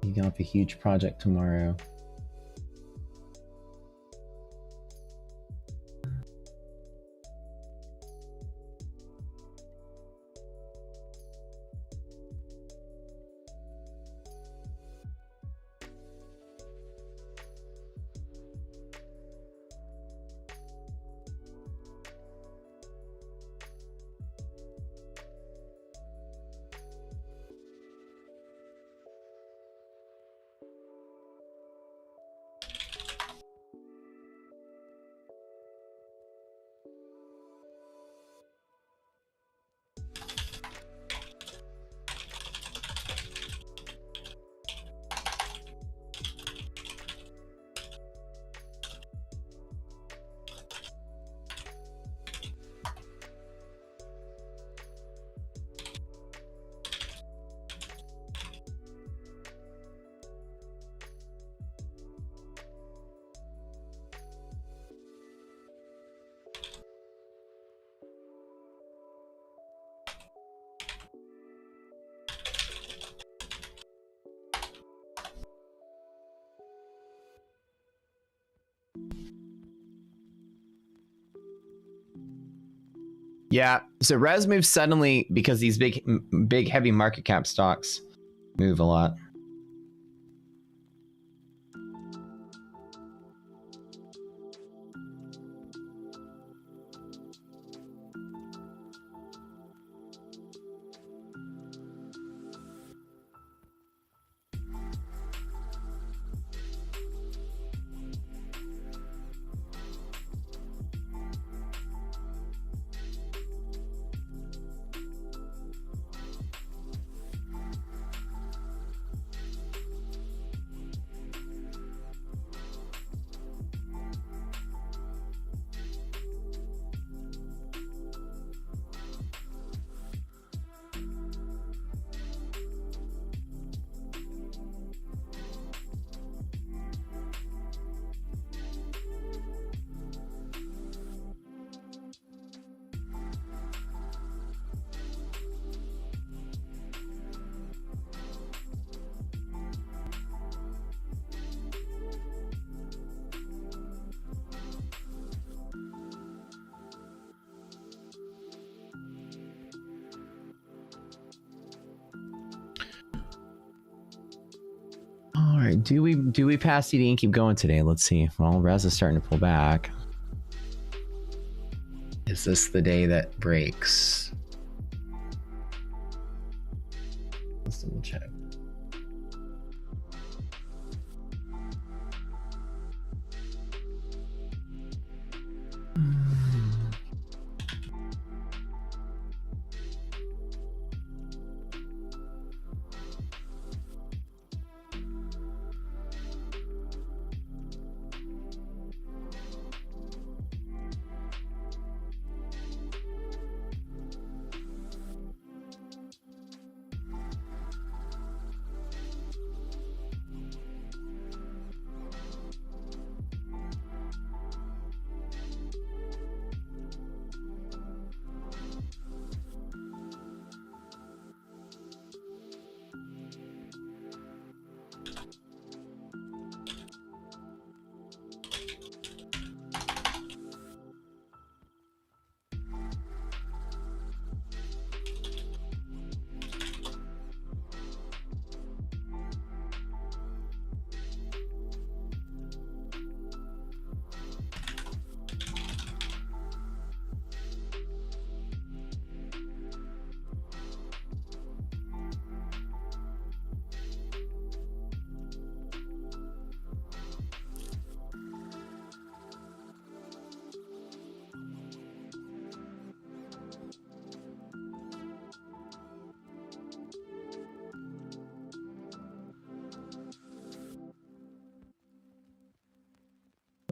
You got a huge project tomorrow. Yeah, so res moves suddenly because these big heavy market cap stocks move a lot. All right, do we pass CD and keep going today? Let's see. Well, res is starting to pull back. Is this the day that breaks? Let's double check.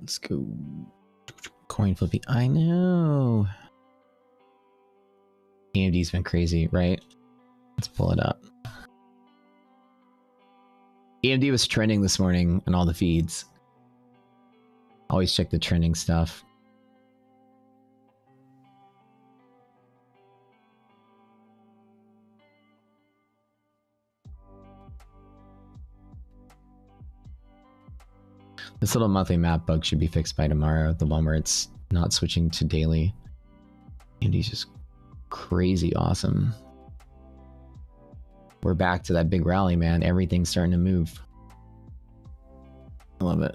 Let's go. Coin flipping. I know. AMD's been crazy, right? Let's pull it up. AMD was trending this morning in all the feeds. Always check the trending stuff. This little monthly map bug should be fixed by tomorrow. The one where it's not switching to daily. AMD's just crazy awesome. We're back to that big rally, man. Everything's starting to move. I love it.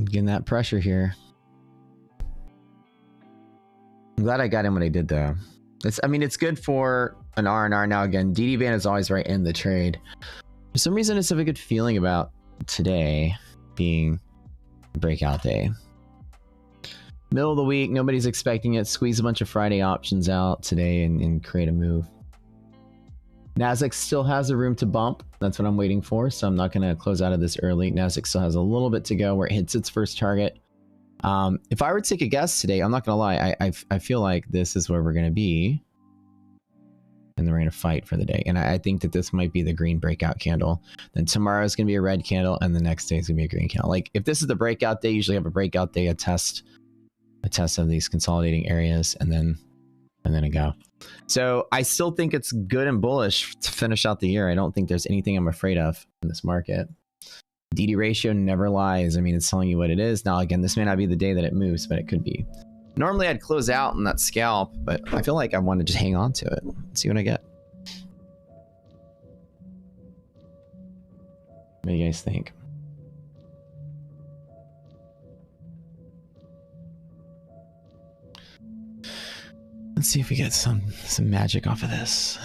Getting that pressure here. I'm glad I got in what I did though. I mean, it's good for an R&R now. Again, DD band is always right in the trade. For some reason, I just have a good feeling about today being breakout day. Middle of the week, nobody's expecting it. Squeeze a bunch of Friday options out today and create a move. Nasdaq still has a room to bump. That's what I'm waiting for. So I'm not going to close out of this early. Nasdaq still has a little bit to go where it hits its first target. If I were to take a guess today, I'm not going to lie. I feel like this is where we're going to be. And then we're going to fight for the day. And I think that this might be the green breakout candle. Then tomorrow is going to be a red candle. And the next day is going to be a green candle. Like if this is the breakout day, usually have a breakout day, a test of these consolidating areas, and then a go. So I still think it's good and bullish to finish out the year. I don't think there's anything I'm afraid of in this market. DD ratio never lies. I mean, it's telling you what it is. Now, again, this may not be the day that it moves, but it could be. Normally, I'd close out on that scalp, but I feel like I want to just hang on to it. See what I get. What do you guys think? Let's see if we get some magic off of this.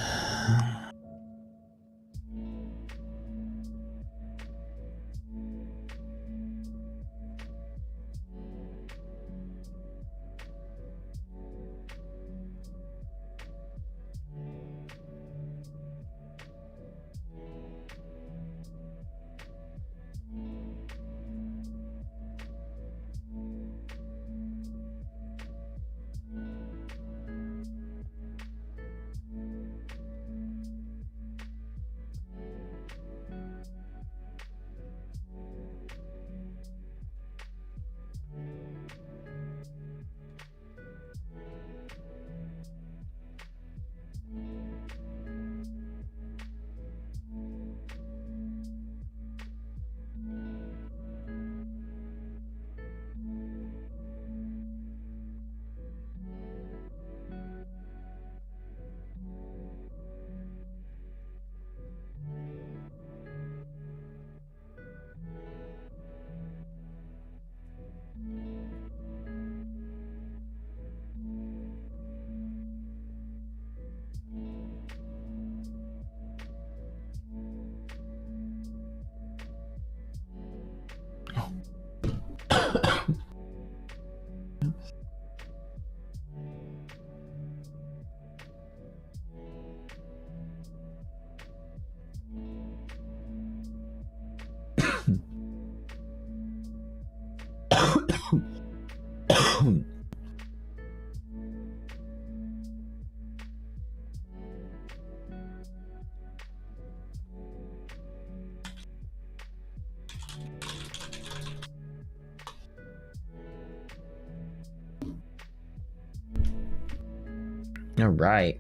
All right.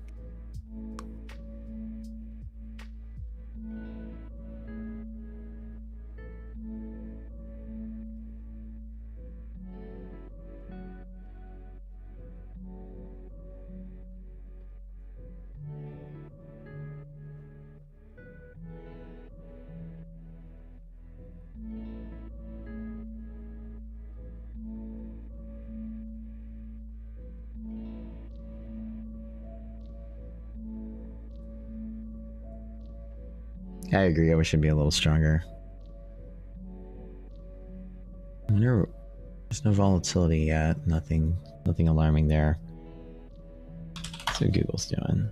I agree. I wish it'd be a little stronger. I wonder, there's no volatility yet. Nothing alarming there. That's what Google's doing.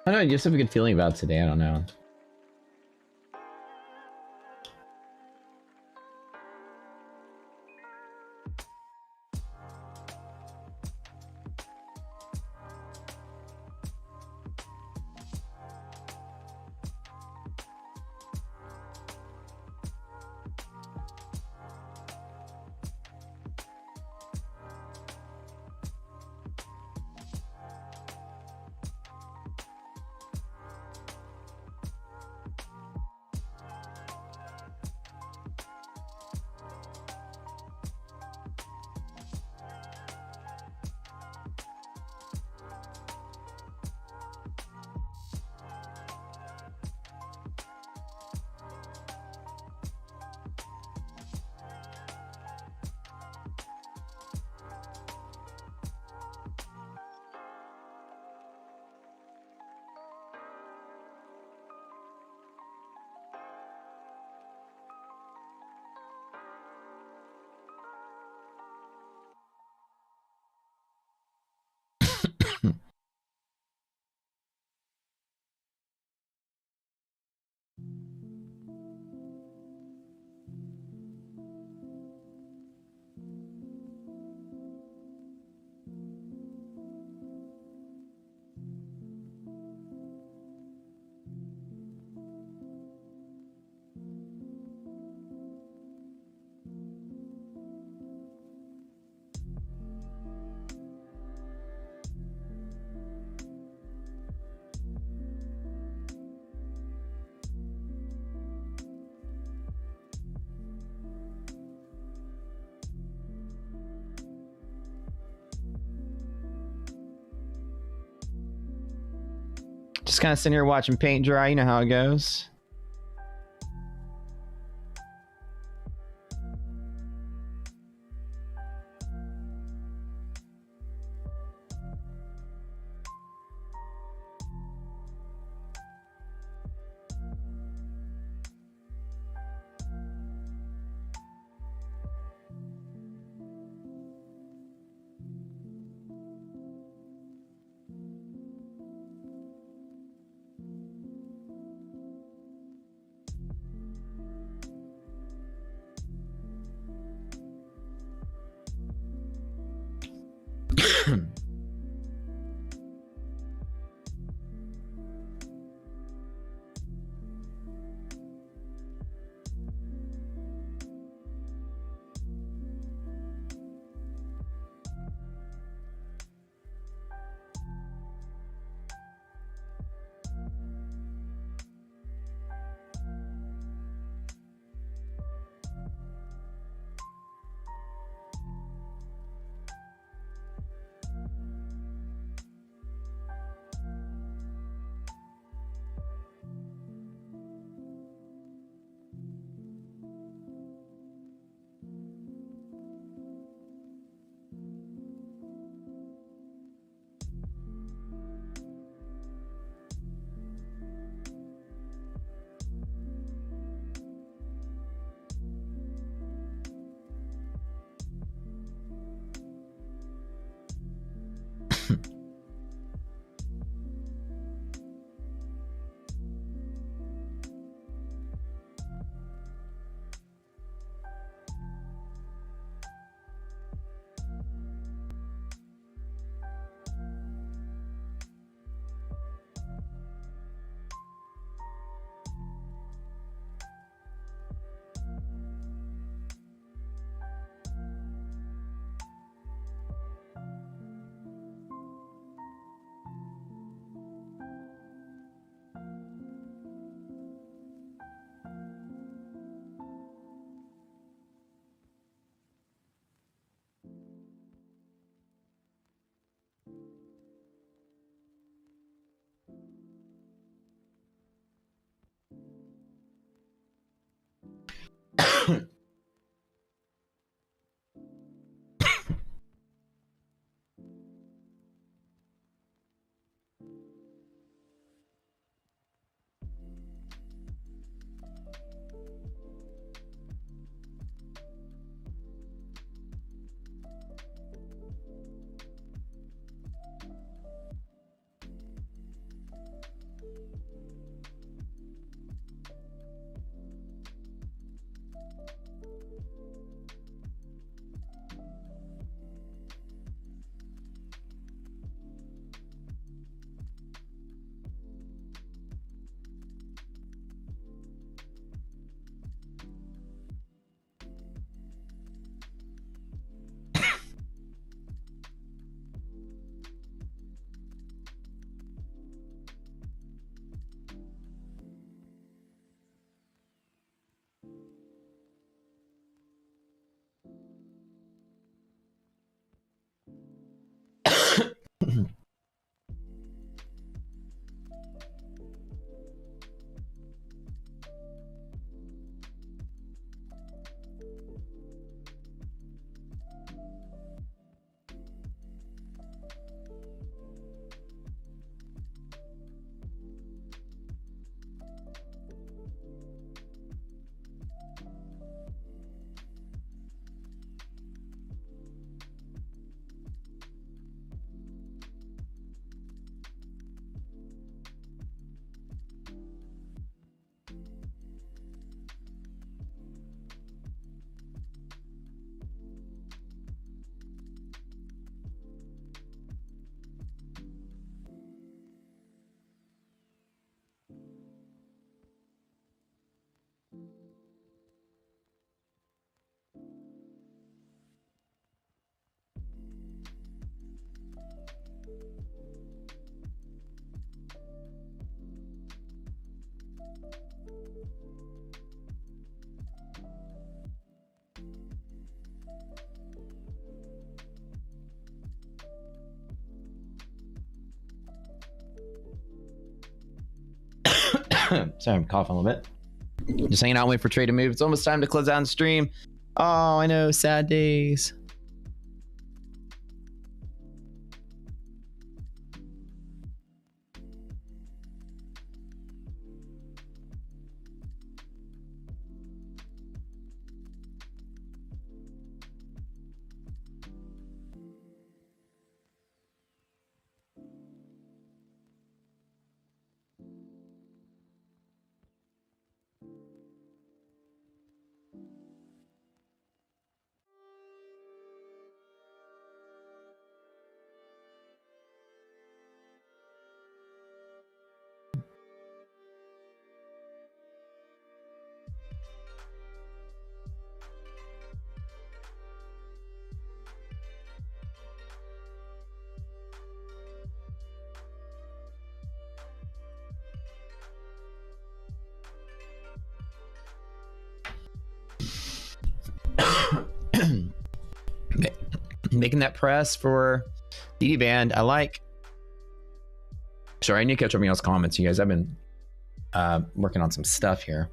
I don't know, I just have a good feeling about today. I don't know. Just kind of sitting here watching paint dry. You know how it goes. Sorry, I'm coughing a little bit. Just hanging out, waiting for trade to move. It's almost time to close down the stream. Oh, I know, sad days. Making that press for DD band. I like. Sorry, I need to catch up on y'all's comments, you guys. I've been working on some stuff here.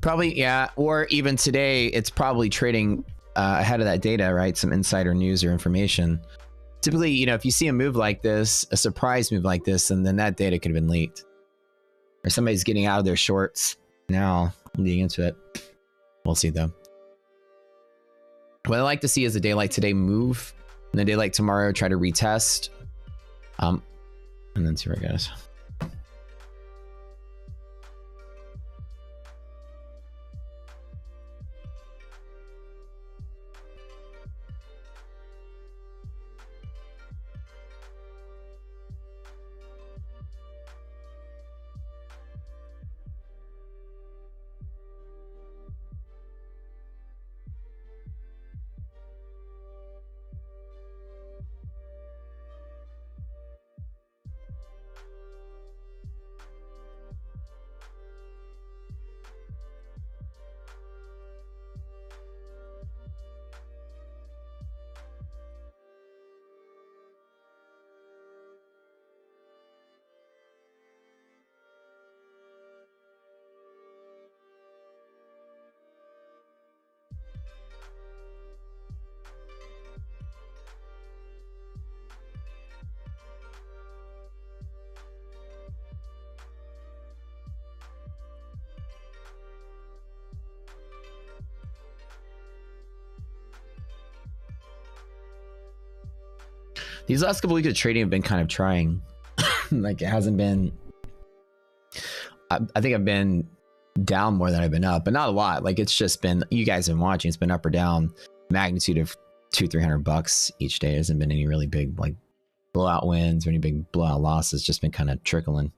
Probably, yeah. Or even today, it's probably trading ahead of that data, right? Some insider news or information. Typically, you know, if you see a move like this, a surprise move like this, and then that data could have been leaked. Or somebody's getting out of their shorts now, leading into it. We'll see, though. What I like to see is a day like today move, and a day like tomorrow try to retest. And then see where it goes. These last couple weeks of trading have been kind of trying. Like it hasn't been. I think I've been down more than I've been up, but not a lot. Like it's just been. You guys have been watching. It's been up or down, magnitude of $200-300 each day. There hasn't been any really big like blowout wins or any big blowout losses. Just been kind of trickling.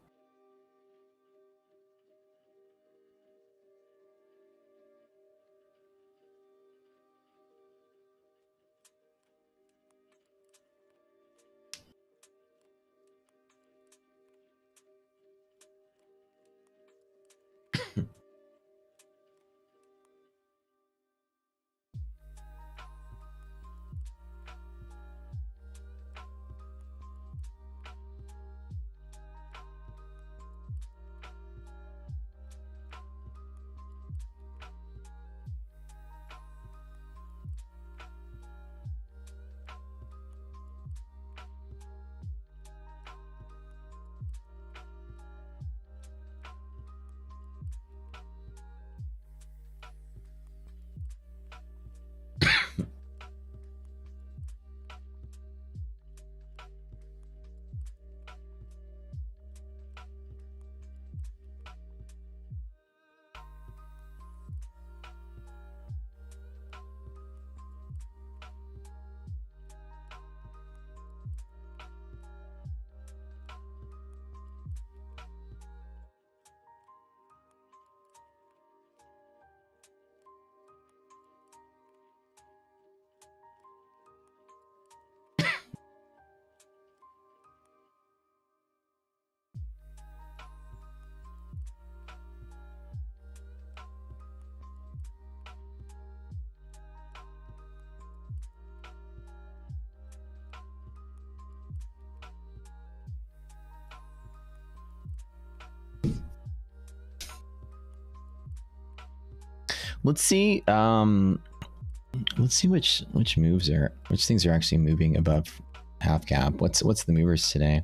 Let's see. Let's see which moves are which things are actually moving above half cap. What's the movers today?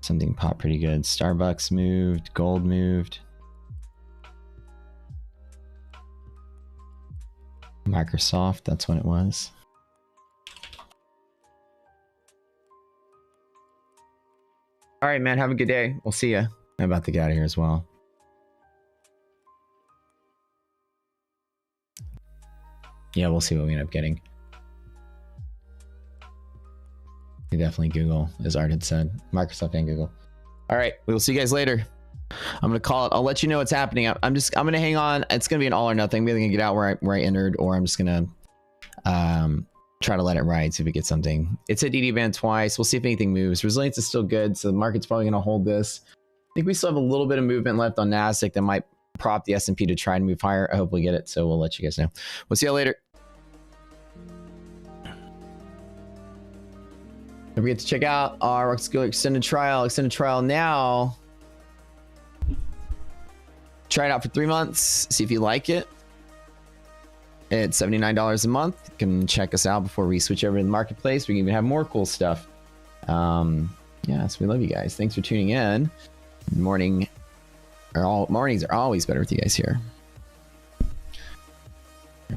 Something popped pretty good. Starbucks moved. Gold moved. Microsoft, that's what it was. All right, man, have a good day. We'll see ya. I'm about to get out of here as well. Yeah, we'll see what we end up getting. Definitely Google, as Art had said. Microsoft and Google. All right, we will see you guys later. I'm gonna call it. I'll let you know what's happening. I'm gonna hang on. It's gonna be an all or nothing. I'm either gonna get out where I entered, or I'm just gonna try to let it ride, see if it gets something. It's hit DD band twice. We'll see if anything moves. Resilience is still good, so the market's probably gonna hold this. I think we still have a little bit of movement left on Nasdaq that might prop the S&P to try and move higher. I hope we get it, so we'll let you guys know. We'll see you later. Don't forget to check out our extended trial. Extended trial now. Try it out for 3 months. See if you like it. It's $79 a month. You can check us out before we switch over to the marketplace. We can even have more cool stuff. Yeah, so we love you guys. Thanks for tuning in. Mornings are always better with you guys here.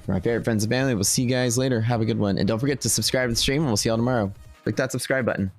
For my favorite friends and family, we'll see you guys later. Have a good one. And don't forget to subscribe to the stream, and we'll see y'all tomorrow. Click that subscribe button.